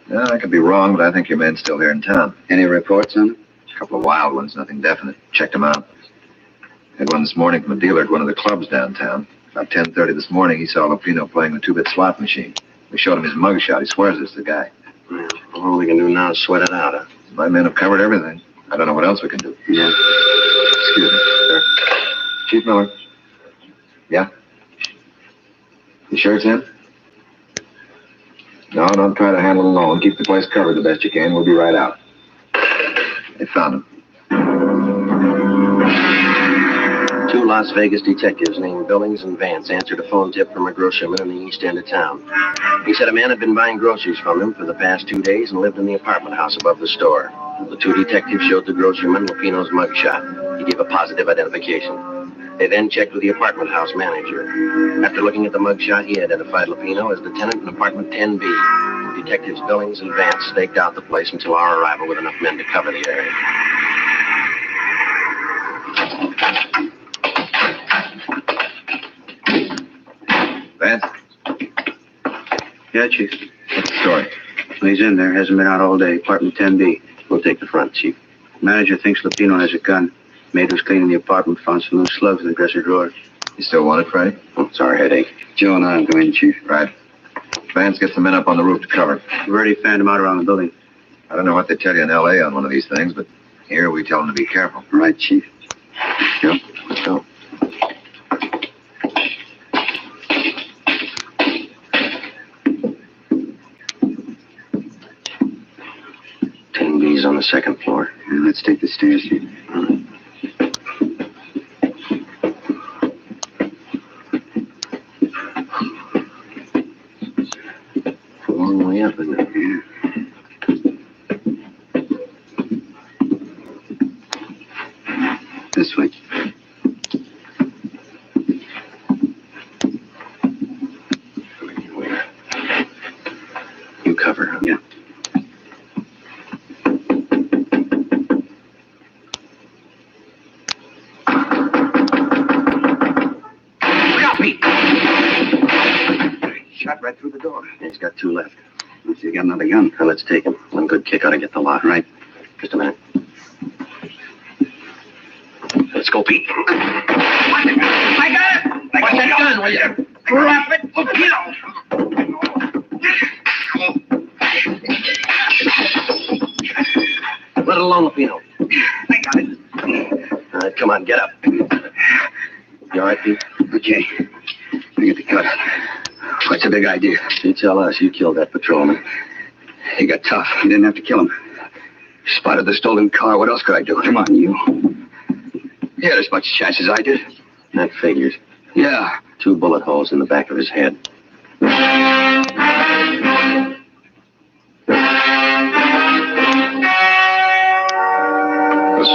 Speaker 5: Yeah, I could be wrong, but I think your man's still here in town.
Speaker 3: Any reports on it?
Speaker 5: A couple of wild ones, nothing definite. Checked them out. Had one this morning from a dealer at one of the clubs downtown. About 10:30 this morning, he saw Lupino playing the 2-bit slot machine. We showed him his mugshot. He swears it's the guy.
Speaker 2: Yeah, all we can do now is sweat it out, huh?
Speaker 5: My men have covered everything. I don't know what else we can do.
Speaker 2: Yeah.
Speaker 5: Excuse me, sir. Chief Miller. Yeah? You sure it's him? No, don't try to handle it alone. Keep the place covered the best you can. We'll be right out. They found him.
Speaker 2: Two Las Vegas detectives named Billings and Vance answered a phone tip from a grocerman in the east end of town. He said a man had been buying groceries from him for the past 2 days and lived in the apartment house above the store. The two detectives showed the grocerman Lupino's mugshot. He gave a positive identification. They then checked with the apartment house manager. After looking at the mugshot, he identified Lupino as the tenant in apartment 10B. Detectives Billings and Vance staked out the place until our arrival with enough men to cover the area.
Speaker 5: Vance?
Speaker 11: Yeah, Chief.
Speaker 5: What's the story?
Speaker 11: He's in there. Hasn't been out all day. Apartment 10B.
Speaker 2: We'll take the front, Chief.
Speaker 11: Manager thinks Lupino has a gun. Maid was cleaning the apartment, found some loose slugs in the dresser drawer.
Speaker 5: You still want it, Friday?
Speaker 2: Oh, it's our headache.
Speaker 11: Joe and I will go in, Chief.
Speaker 5: Right. Vance, get some men up on the roof to cover.
Speaker 11: We've already fanned him out around the building.
Speaker 5: I don't know what they tell you in L.A. on one of these things, but here we tell them to be careful.
Speaker 11: Right, Chief.
Speaker 2: Yep, let's go. On the second floor.
Speaker 11: Let's take the stairs, Chief.
Speaker 2: A long way up, isn't it?
Speaker 11: Yeah. This way.
Speaker 2: You cover, huh?
Speaker 11: Yeah.
Speaker 2: Shot right through the door. He's got two left.
Speaker 11: Let's see, you got another gun.
Speaker 2: Now, let's take him. One good kick ought to get the lot.
Speaker 11: Right.
Speaker 2: Just a minute. Let's go, Pete.
Speaker 3: I got it! I got that gun, will you? Drop it!
Speaker 2: Let it alone, Lupino.
Speaker 3: I got it.
Speaker 2: All right, come on, get up. You all right, Pete?
Speaker 11: Okay. We get the cut. What's the big idea?
Speaker 2: You tell us. You killed that patrolman.
Speaker 11: He got tough. You didn't have to kill him. Spotted the stolen car. What else could I do? Come on, you. He had as much chance as I did.
Speaker 2: That figures.
Speaker 11: Yeah.
Speaker 2: 2 bullet holes in the back of his head.
Speaker 10: The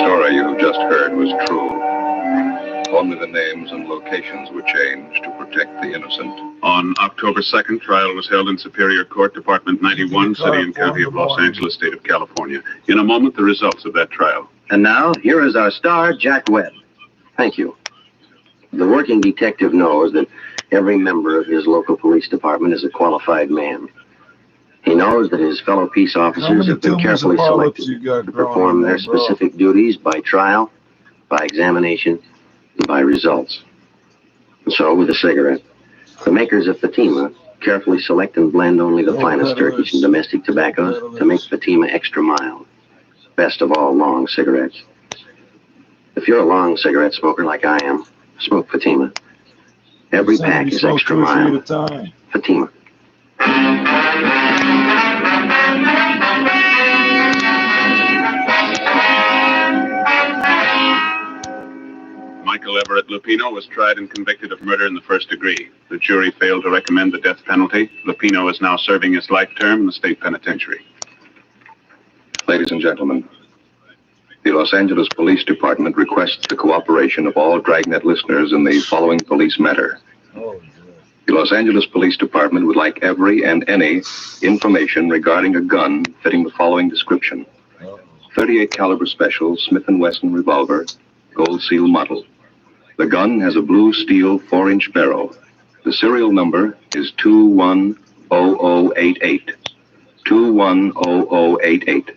Speaker 10: story you have just heard was true. Only the names and locations were changed to protect the innocent.
Speaker 13: On October 2nd, trial was held in Superior Court, Department 91, City and County of Los Angeles, State of California. In a moment, the results of that trial.
Speaker 2: And now, here is our star, Jack Webb. Thank you. The working detective knows that every member of his local police department is a qualified man. He knows that his fellow peace officers have been carefully selected to perform their specific duties by trial, by examination, and by results. And so, with a cigarette, the makers of Fatima carefully select and blend only the finest Turkish and domestic tobaccos to make Fatima extra mild. Best of all, long cigarettes. If you're a long cigarette smoker like I am, smoke Fatima. Every pack is extra mild. Fatima.
Speaker 13: Michael Everett Lupino was tried and convicted of murder in the first degree. The jury failed to recommend the death penalty. Lupino is now serving his life term in the state penitentiary.
Speaker 10: Ladies and gentlemen, the Los Angeles Police Department requests the cooperation of all Dragnet listeners in the following police matter. The Los Angeles Police Department would like every and any information regarding a gun fitting the following description. 38 caliber special Smith & Wesson revolver, gold seal model. The gun has a blue steel 4-inch barrel. The serial number is 210088. 210088.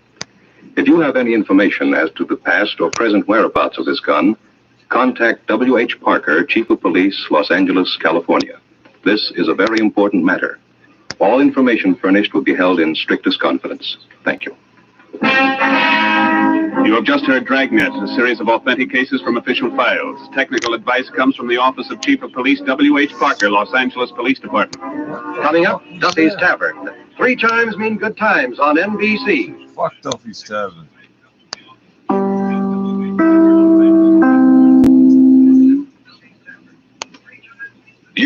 Speaker 10: If you have any information as to the past or present whereabouts of this gun, contact W.H. Parker, Chief of Police, Los Angeles, California. This is a very important matter. All information furnished will be held in strictest confidence. Thank you.
Speaker 13: You have just heard Dragnet, a series of authentic cases from official files. Technical advice comes from the Office of Chief of Police W.H. Parker, Los Angeles Police Department.
Speaker 2: Coming up, Duffy's Tavern. 3 times mean good times on NBC.
Speaker 6: Fuck Duffy's Tavern.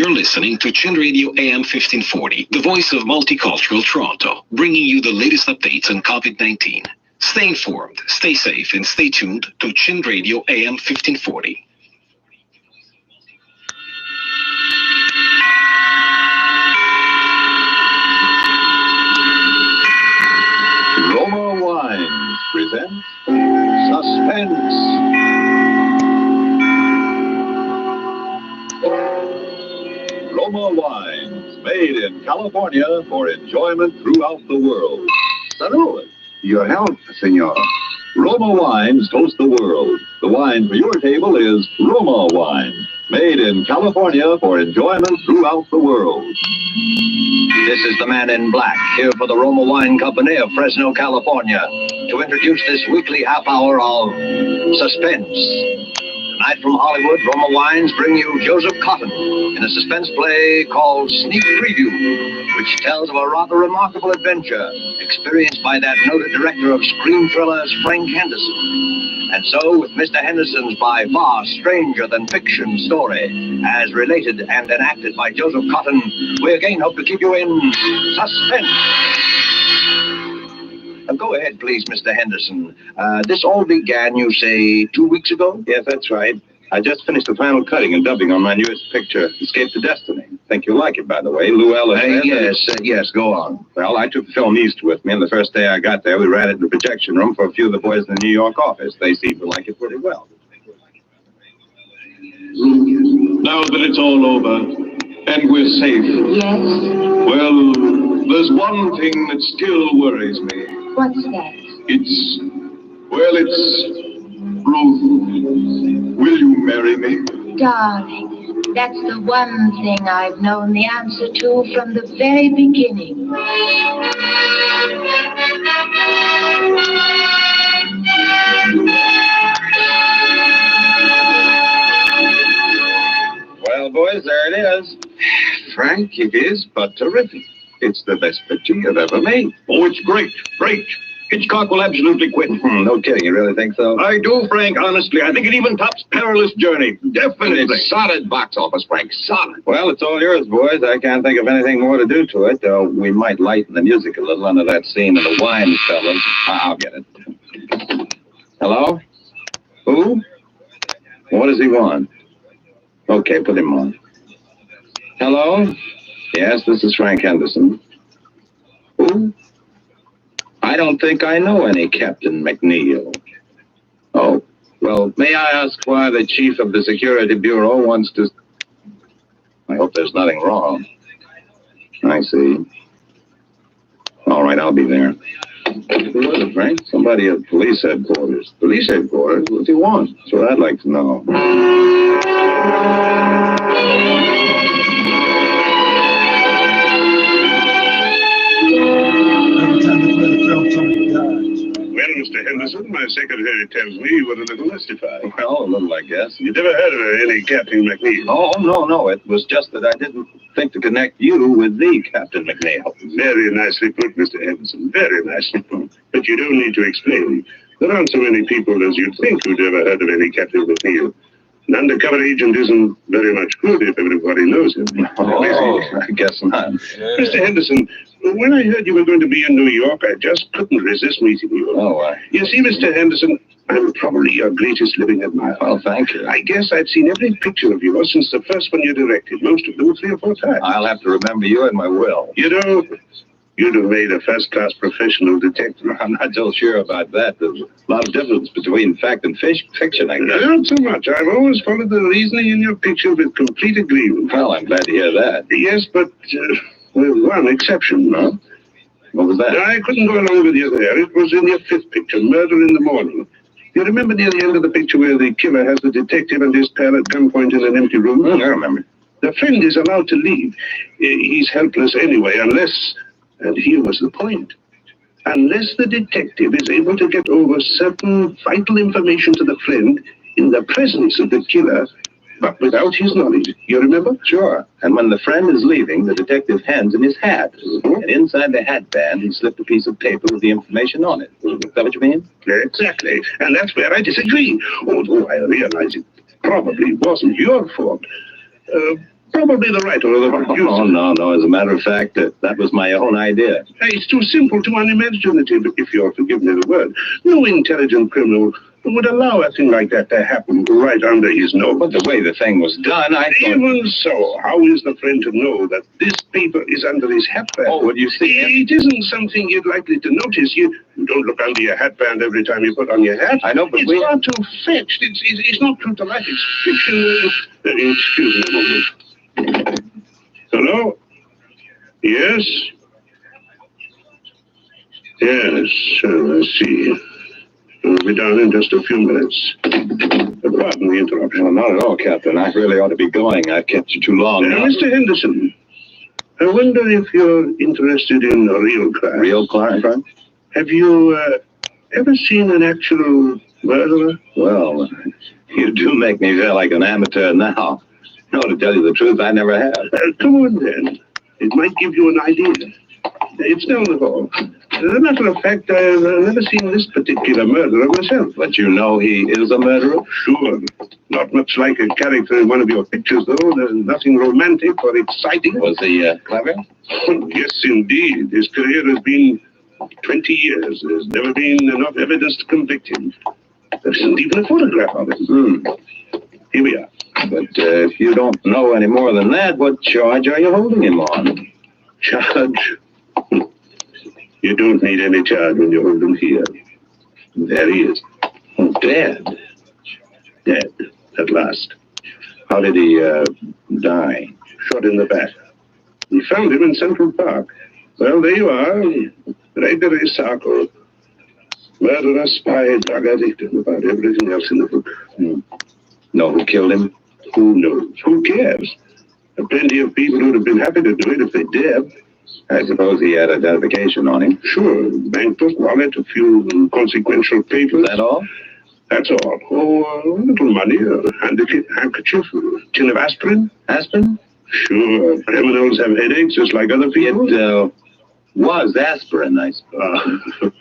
Speaker 14: You're listening to Chin Radio AM 1540, the voice of multicultural Toronto, bringing you the latest updates on COVID-19. Stay informed, stay safe, and stay tuned to Chin Radio AM 1540.
Speaker 1: Roma Wines presents Suspense. Roma Wines, made in California for enjoyment throughout the world. Salud. Your health, senor. Roma Wines toast the world. The wine for your table is Roma Wine, made in California for enjoyment throughout the world.
Speaker 2: This is the man in black, here for the Roma Wine Company of Fresno, California, to introduce this weekly half hour of Suspense. Tonight from Hollywood, Roma Wines bring you Joseph Cotton in a suspense play called Sneak Preview, which tells of a rather remarkable adventure experienced by that noted director of screen thrillers, Frank Henderson. And so, with Mr. Henderson's by far stranger than fiction story, as related and enacted by Joseph Cotton, we again hope to keep you in suspense. Go ahead, please, Mr. Henderson. This all began, you say, 2 weeks ago?
Speaker 3: Yes, that's right. I just finished the final cutting and dubbing on my newest picture, Escape to Destiny. Think you'll like it, by the way. Lou Ellis.
Speaker 2: Yes, go on.
Speaker 3: Well, I took the film east with me, and the first day I got there, we ran it in the projection room for a few of the boys in the New York office. They seemed to like it pretty well.
Speaker 1: Now that it's all over, and we're safe.
Speaker 12: Yes?
Speaker 1: Well, there's one thing that still worries me.
Speaker 12: What's that?
Speaker 1: It's Ruth. Will you marry me?
Speaker 12: Darling, that's the one thing I've known the answer to from the very beginning.
Speaker 3: Well, boys, there it is. Frank, it is but terrific. It's the best picture you've ever made.
Speaker 1: Oh, it's great, great. Hitchcock will absolutely quit.
Speaker 3: No kidding, you really think so?
Speaker 1: I do, Frank, honestly. I think it even tops Perilous Journey. Definitely.
Speaker 3: It's solid box office, Frank, solid. Well, it's all yours, boys. I can't think of anything more to do to it, though we might lighten the music a little under that scene of the wine fellas. I'll get it. Hello? Who? What does he want? Okay, put him on. Hello? Yes, this is Frank Henderson. Who? I don't think I know any Captain McNeil. Oh, well, may I ask why the chief of the Security Bureau wants to... I hope there's nothing wrong. I see. All right, I'll be there. Who was it, Frank? Somebody at police headquarters. Police headquarters? What do you want? That's what I'd like to know.
Speaker 6: Every time they play the film, somebody dies.
Speaker 13: Well, Mr. Henderson, my secretary tells me you were a little mystified.
Speaker 3: Well, a little, I guess.
Speaker 13: You never heard of any Captain McNeil?
Speaker 3: Oh, no. It was just that I didn't think to connect you with the Captain McNeil.
Speaker 13: Very nicely put, Mr. Henderson. Very nicely put. But you don't need to explain. There aren't so many people as you'd think who'd ever heard of any Captain McNeil. An undercover agent isn't very much good if everybody knows him.
Speaker 3: Oh, I guess not.
Speaker 13: Mr. Henderson, when I heard you were going to be in New York, I just couldn't resist meeting you.
Speaker 3: Oh,
Speaker 13: You see, Mr. Henderson, I'm probably your greatest living admirer.
Speaker 3: Well, thank you.
Speaker 13: I guess I've seen every picture of yours since the first one you directed, most of them 3 or 4 times.
Speaker 3: I'll have to remember you in my will.
Speaker 13: You know, you'd have made a first-class professional detective.
Speaker 3: I'm not so sure about that. There's a lot of difference between fact and fiction, I guess.
Speaker 13: Not so much. I've always followed the reasoning in your picture with complete agreement.
Speaker 3: Well, I'm glad to hear that.
Speaker 13: Yes, but with one exception.
Speaker 3: Huh? What was that?
Speaker 13: I couldn't go along with you there. It was in your 5th picture, Murder in the Morning. You remember near the end of the picture where the killer has the detective and his pal at gunpoint in an empty room?
Speaker 3: I remember.
Speaker 13: The friend is allowed to leave. He's helpless anyway, unless... And here was the point. Unless the detective is able to get over certain vital information to the friend in the presence of the killer, but without his knowledge. You remember?
Speaker 3: Sure. And when the friend is leaving, the detective hands him his hat. And inside the hat band, he slipped a piece of paper with the information on it. Is that what you mean?
Speaker 13: Exactly. And that's where I disagree. Although I realize it probably wasn't your fault. Probably the writer or the producer.
Speaker 2: Oh, no. As a matter of fact, that was my own idea.
Speaker 13: Hey, it's too simple, too unimaginative, if you'll forgive me the word. No intelligent criminal would allow a thing like that to happen right under his nose.
Speaker 2: But the way the thing was done, I thought...
Speaker 13: Even so, how is the friend to know that this paper is under his hatband?
Speaker 2: Oh, would you see?
Speaker 13: It isn't something you're likely to notice. You don't look under your hatband every time you put on your hat.
Speaker 2: I know, but
Speaker 13: it's far too fetched. It's not true to life. It's fiction. Excuse me a moment. Hello? Yes? Yes, I see. We'll be down in just a few minutes. Pardon the interruption.
Speaker 2: Well, not at all, Captain. I really ought to be going. I've kept you too long.
Speaker 13: Mr. Henderson, I wonder if you're interested in real crime.
Speaker 2: Real crime?
Speaker 13: Have you ever seen an actual murderer?
Speaker 2: Well, you do make me feel like an amateur now. No, to tell you the truth, I never have.
Speaker 13: Come on, then. It might give you an idea. It's down the hall. As a matter of fact, I've never seen this particular murderer myself.
Speaker 2: But you know he is a murderer?
Speaker 13: Sure. Not much like a character in one of your pictures, though. There's nothing romantic or exciting.
Speaker 2: Was he clever?
Speaker 13: Yes, indeed. His career has been 20 years. There's never been enough evidence to convict him. There isn't even a photograph of him. Here we are.
Speaker 2: But if you don't know any more than that, what charge are you holding him on?
Speaker 13: Charge? You don't need any charge when you hold him here. There he is.
Speaker 2: Oh, dead.
Speaker 13: Dead, at last.
Speaker 2: How did he die?
Speaker 13: Shot in the back. We found him in Central Park. Well, there you are. Gregory Sarko. Murderer, spy, drug addict, and about everything else in the book.
Speaker 2: Know who killed him?
Speaker 13: Who knows? Who cares? There are plenty of people who'd have been happy to do it if they dared.
Speaker 2: I suppose he had identification on him.
Speaker 13: Sure. Bankbook, wallet, a few consequential papers.
Speaker 2: Is that all?
Speaker 13: That's all. Oh, a little money, a handkerchief, a tin of aspirin.
Speaker 2: Aspirin?
Speaker 13: Sure. Criminals have headaches just like other people.
Speaker 2: It was aspirin, I suppose.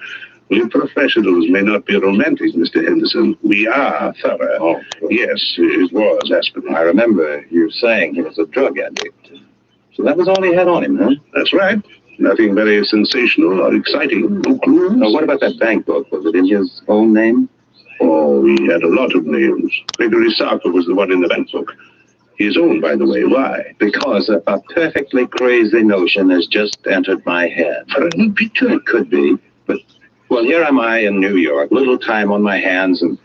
Speaker 13: We professionals may not be romantic, Mr. Henderson. We are thorough.
Speaker 2: Oh.
Speaker 13: Yes, it was aspirin.
Speaker 2: I remember you saying he was a drug addict. So that was all he had on him, huh?
Speaker 13: That's right. Nothing very sensational or exciting. No clues.
Speaker 2: Now, what about that bank book? Was it in his own name?
Speaker 13: Oh, he had a lot of names. Gregory Sarko was the one in the bank book. His own, by the way. Why?
Speaker 2: Because a perfectly crazy notion has just entered my head.
Speaker 13: For a new picture?
Speaker 2: It could be, but... Well, here am I in New York, little time on my hands, and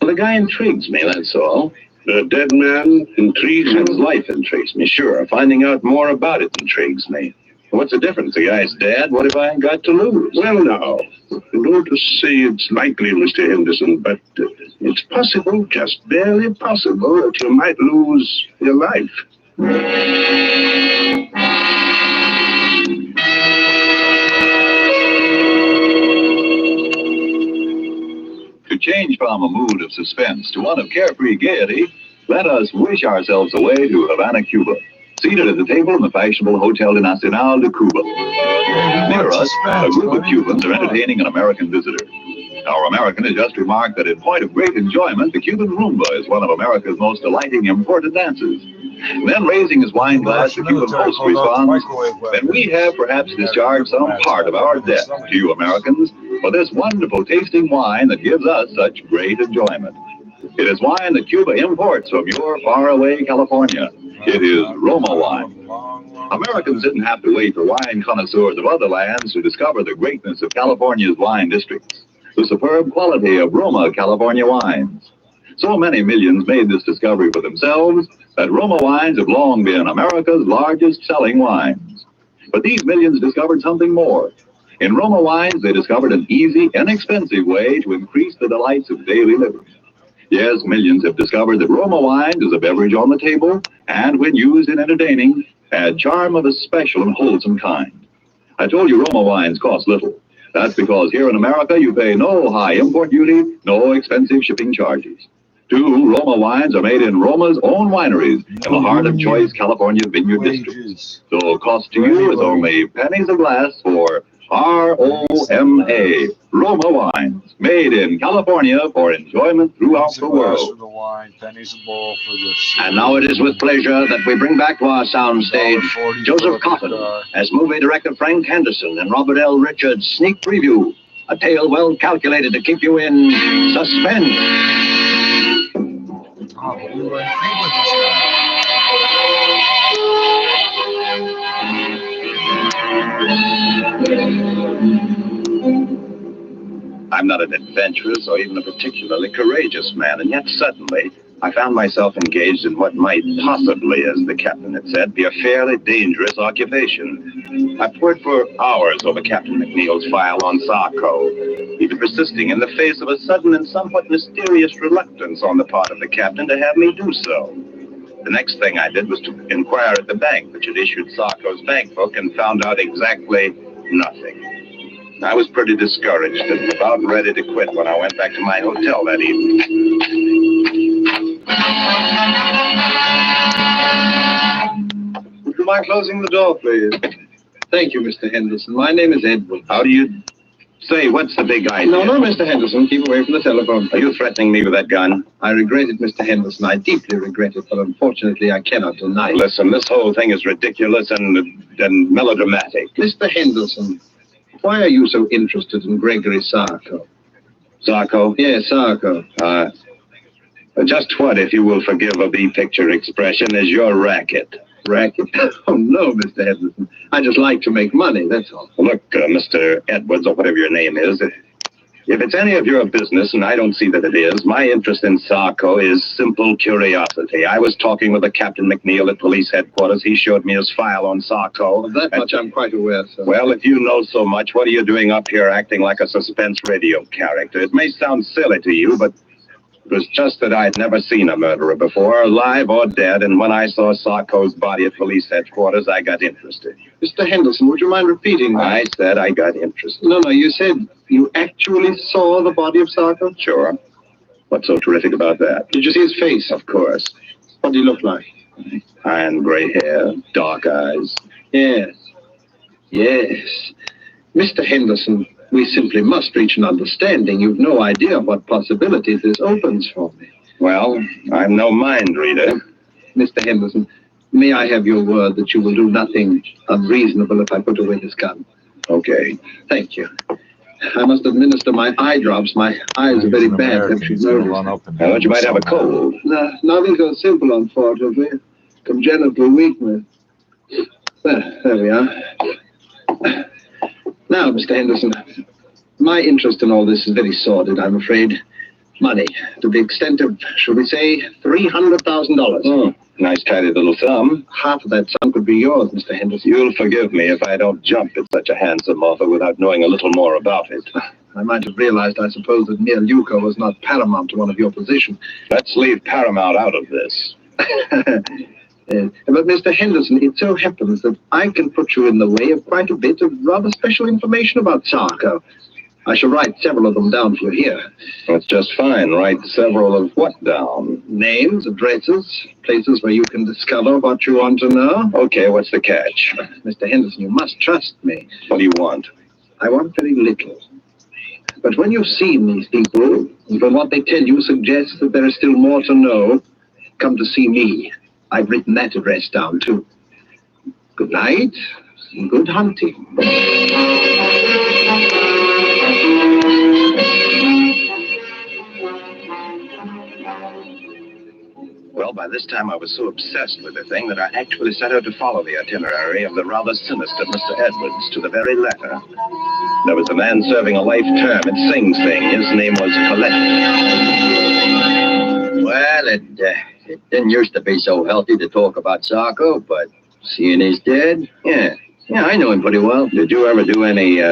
Speaker 2: well, the guy intrigues me, that's all.
Speaker 13: A dead man intrigues you?
Speaker 2: His life intrigues me, sure. Finding out more about it intrigues me. What's the difference? The guy's dead. What have I got to lose?
Speaker 13: Well, now, I don't want to say it's likely, Mr. Henderson, but it's possible, just barely possible, that you might lose your life.
Speaker 1: To change from a mood of suspense to one of carefree gaiety, let us wish ourselves away to Havana, Cuba, seated at the table in the fashionable Hotel Nacional de Cuba. Near us, a group of Cubans are entertaining an American visitor. Our American has just remarked that in point of great enjoyment, the Cuban rumba is one of America's most delighting imported dances. Then, raising his wine glass, the Cuban host responds, then we have perhaps discharged some part of our debt to you Americans for this wonderful tasting wine that gives us such great enjoyment. It is wine that Cuba imports from your faraway California. It is Roma wine. Americans didn't have to wait for wine connoisseurs of other lands to discover the greatness of California's wine districts, the superb quality of Roma California wines. So many millions made this discovery for themselves that Roma wines have long been America's largest selling wines. But these millions discovered something more. In Roma wines, they discovered an easy, inexpensive way to increase the delights of daily living. Yes, millions have discovered that Roma wines is a beverage on the table, and when used in entertaining, add charm of a special and wholesome kind. I told you Roma wines cost little. That's because here in America, you pay no high import duty, no expensive shipping charges. 2 Roma wines are made in Roma's own wineries in the heart of choice California vineyard districts. So cost to you is only pennies a glass for
Speaker 15: R-O-M-A, Roma wines, made in California for enjoyment throughout the world.
Speaker 6: The wine, pennies a bowl for this.
Speaker 2: And now it is with pleasure that we bring back to our soundstage Joseph Cotten as movie director Frank Henderson and Robert L. Richards' sneak preview, a tale well calculated to keep you in suspense.
Speaker 6: Oh, we were in England just
Speaker 15: I'm not an adventurous or even a particularly courageous man, and yet suddenly I found myself engaged in what might possibly, as the captain had said, be a fairly dangerous occupation. I pored for hours over Captain McNeil's file on Sarko, even persisting in the face of a sudden and somewhat mysterious reluctance on the part of the captain to have me do so. The next thing I did was to inquire at the bank, which had issued Sarko's bank book, and found out exactly nothing. I was pretty discouraged and about ready to quit when I went back to my hotel that evening.
Speaker 16: Would you mind closing the door, please? Thank you, Mr. Henderson. My name is Edward.
Speaker 15: How do you say? What's the big idea?
Speaker 16: No, Mr. Henderson. Keep away from the telephone.
Speaker 15: Are you threatening me with that gun?
Speaker 16: I regret it, Mr. Henderson. I deeply regret it, but unfortunately I cannot deny it.
Speaker 15: Listen, this whole thing is ridiculous and melodramatic.
Speaker 16: Mr. Henderson, why are you so interested in Gregory Sarko?
Speaker 15: Sarko?
Speaker 16: Yes, Sarko.
Speaker 15: Just what, if you will forgive a B-picture expression, is your racket?
Speaker 16: Racket? Oh, no, Mr. Henderson. I just like to make money, that's all.
Speaker 15: Look, Mr. Edwards, or whatever your name is, if it's any of your business, and I don't see that it is, my interest in Sarko is simple curiosity. I was talking with the Captain McNeil at police headquarters. He showed me his file on Sarko.
Speaker 16: Of that much I'm quite aware, sir.
Speaker 15: Well, if you know so much, what are you doing up here acting like a suspense radio character? It may sound silly to you, but it was just that I'd never seen a murderer before, alive or dead, and when I saw Sarko's body at police headquarters, I got interested.
Speaker 16: Mr. Henderson, would you mind repeating that?
Speaker 15: I said I got interested.
Speaker 16: No, you said you actually saw the body of Sarko?
Speaker 15: Sure. What's so terrific about that?
Speaker 16: Did you see his face?
Speaker 15: Of course.
Speaker 16: What did he look like?
Speaker 15: Iron gray hair, dark eyes.
Speaker 16: Yes. Mr. Henderson, we simply must reach an understanding. You've no idea what possibilities this opens for me.
Speaker 15: Well, I'm no mind reader.
Speaker 16: Mr. Henderson, may I have your word that you will do nothing unreasonable if I put away this gun?
Speaker 15: Okay.
Speaker 16: Thank you. I must administer my eye drops. My eyes are very bad. Have you noticed?
Speaker 15: I thought you might have a cold.
Speaker 16: No, nothing so simple, unfortunately. Congenital weakness. There we are. Now, Mr. Henderson, my interest in all this is very sordid, I'm afraid. Money, to the extent of, shall we say, $300,000.
Speaker 15: Oh, nice tidy little sum.
Speaker 16: Half of that sum could be yours, Mr. Henderson.
Speaker 15: You'll forgive me if I don't jump at such a handsome offer without knowing a little more about it.
Speaker 16: I might have realized, I suppose, that mere lucre was not paramount to one of your position.
Speaker 15: Let's leave paramount out of this.
Speaker 16: But, Mr. Henderson, it so happens that I can put you in the way of quite a bit of rather special information about Sarko. I shall write several of them down for you here.
Speaker 15: That's just fine. Write several of what down?
Speaker 16: Names, addresses, places where you can discover what you want to know.
Speaker 15: Okay, what's the catch?
Speaker 16: Mr. Henderson, you must trust me.
Speaker 15: What do you want?
Speaker 16: I want very little. But when you've seen these people, and when what they tell you suggests that there is still more to know, come to see me. I've written that address down, too. Good night, and good hunting.
Speaker 15: Well, by this time I was so obsessed with the thing that I actually set out to follow the itinerary of the rather sinister Mr. Edwards to the very letter. There was a man serving a life term at Sing Sing. His name was Colette.
Speaker 2: Well, it didn't used to be so healthy to talk about Sarko, but seeing he's dead, yeah, I know him pretty well.
Speaker 15: Did you ever do any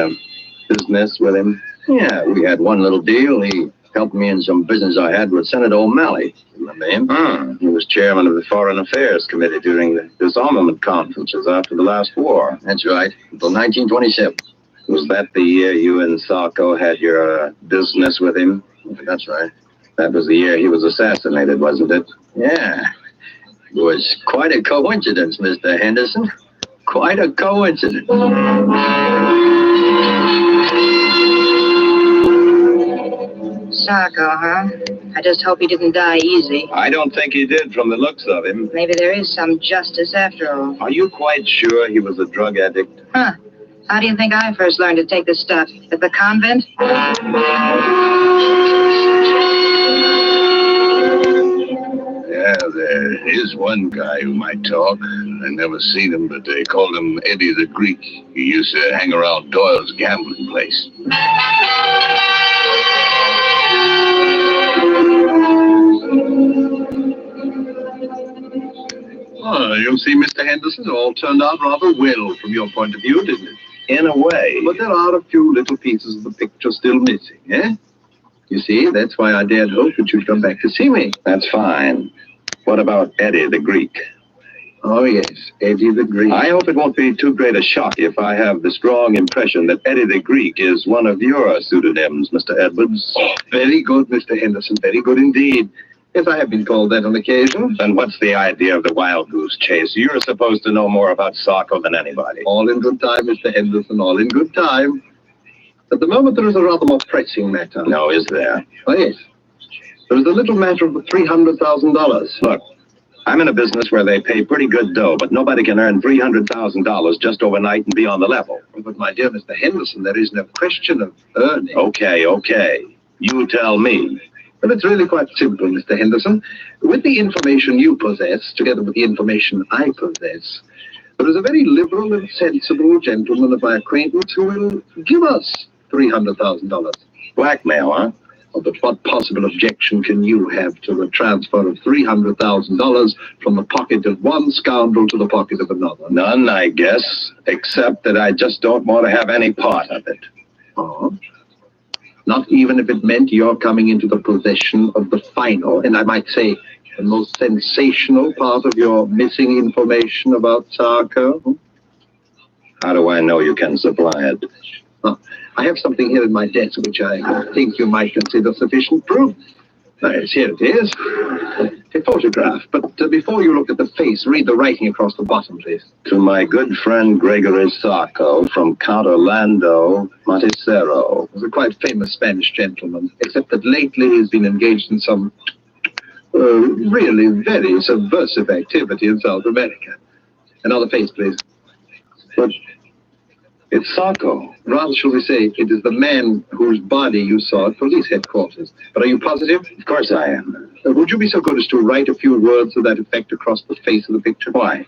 Speaker 15: business with him?
Speaker 2: Yeah, we had one little deal. He helped me in some business I had with Senator O'Malley. Remember him?
Speaker 15: He was chairman of the Foreign Affairs Committee during the disarmament conferences after the last war.
Speaker 2: That's right, until 1927.
Speaker 15: Was that the year you and Sarko had your business with him?
Speaker 2: That's right.
Speaker 15: That was the year he was assassinated, wasn't it?
Speaker 2: Yeah. It was quite a coincidence, Mr. Henderson. Quite a coincidence.
Speaker 12: Sarko, huh? I just hope he didn't die easy.
Speaker 15: I don't think he did from the looks of him.
Speaker 12: Maybe there is some justice after all.
Speaker 15: Are you quite sure he was a drug addict?
Speaker 12: Huh. How do you think I first learned to take this stuff? At the convent?
Speaker 10: Yeah, there is one guy who might talk. I never seen him, but they called him Eddie the Greek. He used to hang around Doyle's gambling place.
Speaker 16: Oh, you see, Mr. Henderson, it all turned out rather well from your point of view, didn't it?
Speaker 15: In a way.
Speaker 16: But there are a few little pieces of the picture still missing, eh? You see, that's why I dared hope that you'd come back to see me.
Speaker 15: That's fine. What about Eddie the Greek?
Speaker 16: Oh, yes, Eddie the Greek.
Speaker 15: I hope it won't be too great a shock if I have the strong impression that Eddie the Greek is one of your pseudonyms, Mr. Edwards.
Speaker 16: Oh, very good, Mr. Henderson, very good indeed. Yes, I have been called that on occasion.
Speaker 15: Then what's the idea of the wild goose chase? You're supposed to know more about Sarko than anybody.
Speaker 16: All in good time, Mr. Henderson, all in good time. At the moment, there is a rather more pressing matter.
Speaker 15: No, is there?
Speaker 16: Oh, yes. There is the little matter of the $300,000.
Speaker 15: Look, I'm in a business where they pay pretty good dough, but nobody can earn $300,000 just overnight and be on the level.
Speaker 16: But, my dear Mr. Henderson, there is no question of earning.
Speaker 15: Okay. You tell me.
Speaker 16: Well, it's really quite simple, Mr. Henderson. With the information you possess, together with the information I possess, there is a very liberal and sensible gentleman of my acquaintance who will give us $300,000.
Speaker 15: Blackmail, huh?
Speaker 16: Oh, but what possible objection can you have to the transfer of $300,000 from the pocket of one scoundrel to the pocket of another?
Speaker 15: None, I guess, except that I just don't want to have any part of it.
Speaker 16: Oh? Not even if it meant your coming into the possession of the final, and I might say, the most sensational part of your missing information about Sarko?
Speaker 15: How do I know you can supply it?
Speaker 16: Oh, I have something here in my desk which I think you might consider sufficient proof. Yes, here it is. A photograph. But before you look at the face, read the writing across the bottom, please.
Speaker 15: To my good friend Gregory Sarko from Count Orlando Monticero.
Speaker 16: He's a quite famous Spanish gentleman, except that lately he's been engaged in some really very subversive activity in South America. Another face, please.
Speaker 15: But it's Sarko.
Speaker 16: Rather, shall we say, it is the man whose body you saw at police headquarters. But are you positive?
Speaker 15: Of course I am.
Speaker 16: Would you be so good as to write a few words to that effect across the face of the picture?
Speaker 15: Why?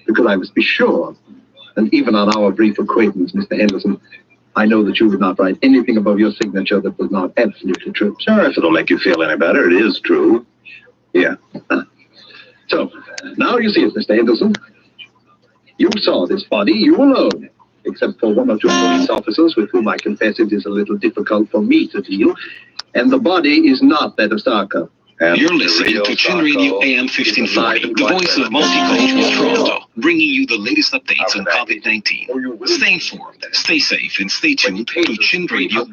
Speaker 16: Because I must be sure. And even on our brief acquaintance, Mr. Henderson, I know that you would not write anything above your signature that was not absolutely true.
Speaker 15: Sure, if it'll make you feel any better, it is true. Yeah.
Speaker 16: So, now you see it, Mr. Henderson. You saw this body, you alone, except for one or two police officers with whom I confess it is a little difficult for me to deal. And the body is not that of Sarko.
Speaker 14: You're listening to Chin Radio AM 1540, the voice of multicultural Toronto, bringing you the latest updates on COVID-19. Stay informed, stay safe, and stay tuned to Chin Radio.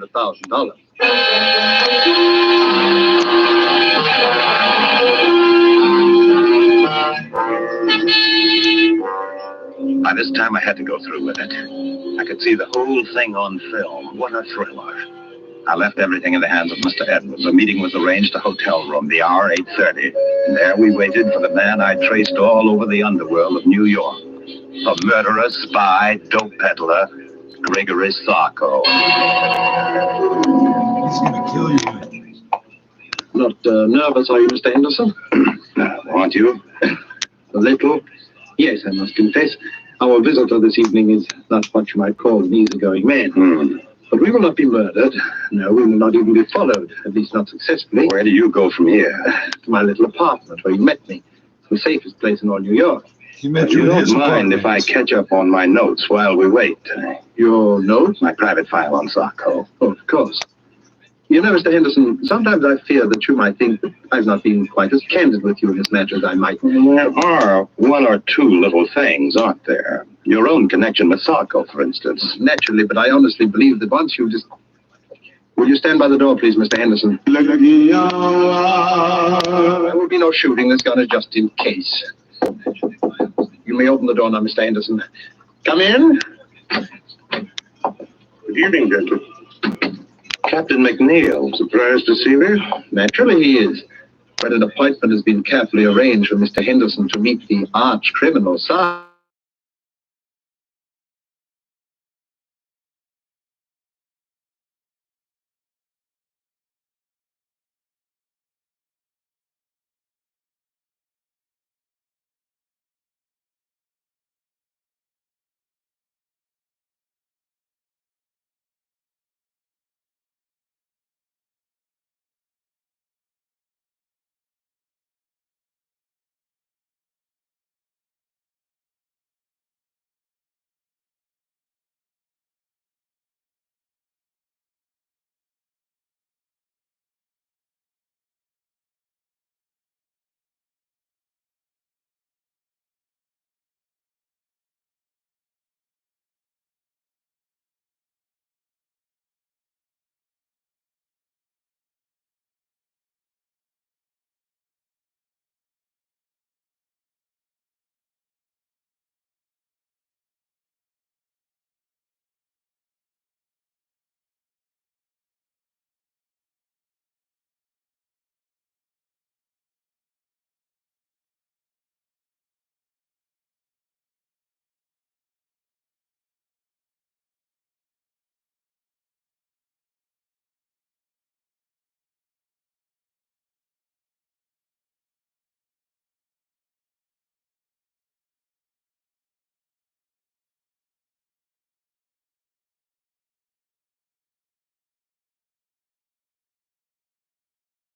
Speaker 15: By this time, I had to go through with it. I could see the whole thing on film. What a thriller. I left everything in the hands of Mr. Edwards. A meeting was arranged, a hotel room, the hour 8:30. And there we waited for the man I traced all over the underworld of New York. A murderer, spy, dope peddler, Gregory Sarko.
Speaker 6: He's gonna kill you.
Speaker 16: Not nervous, are you, Mr. Henderson?
Speaker 15: Aren't you?
Speaker 16: A little. Yes, I must confess. Our visitor this evening is not what you might call an easygoing man. But we will not be murdered. No, we will not even be followed, at least not successfully.
Speaker 15: Where do you go from here?
Speaker 16: To my little apartment where you met me. It's the safest place in all New York.
Speaker 6: He met
Speaker 15: You
Speaker 6: you in
Speaker 15: don't
Speaker 6: his
Speaker 15: mind
Speaker 6: apartment.
Speaker 15: if I catch up on my notes while we wait?
Speaker 16: Your notes?
Speaker 15: My private file on Sarko.
Speaker 16: Oh, of course. You know, Mr. Henderson, sometimes I fear that you might think that I've not been quite as candid with you in this matter as I might.
Speaker 15: There are one or two little things, aren't there? Your own connection with Sarko, for instance.
Speaker 16: Naturally, but I honestly believe that once you just... Will you stand by the door, please, Mr. Henderson? There will be no shooting. This gun is just in case. You may open the door now, Mr. Henderson. Come in.
Speaker 10: Good evening, gentlemen.
Speaker 16: Captain McNeil.
Speaker 13: Surprised to see me?
Speaker 16: Naturally he is. But an appointment has been carefully arranged for Mr. Henderson to meet the arch criminal, sir.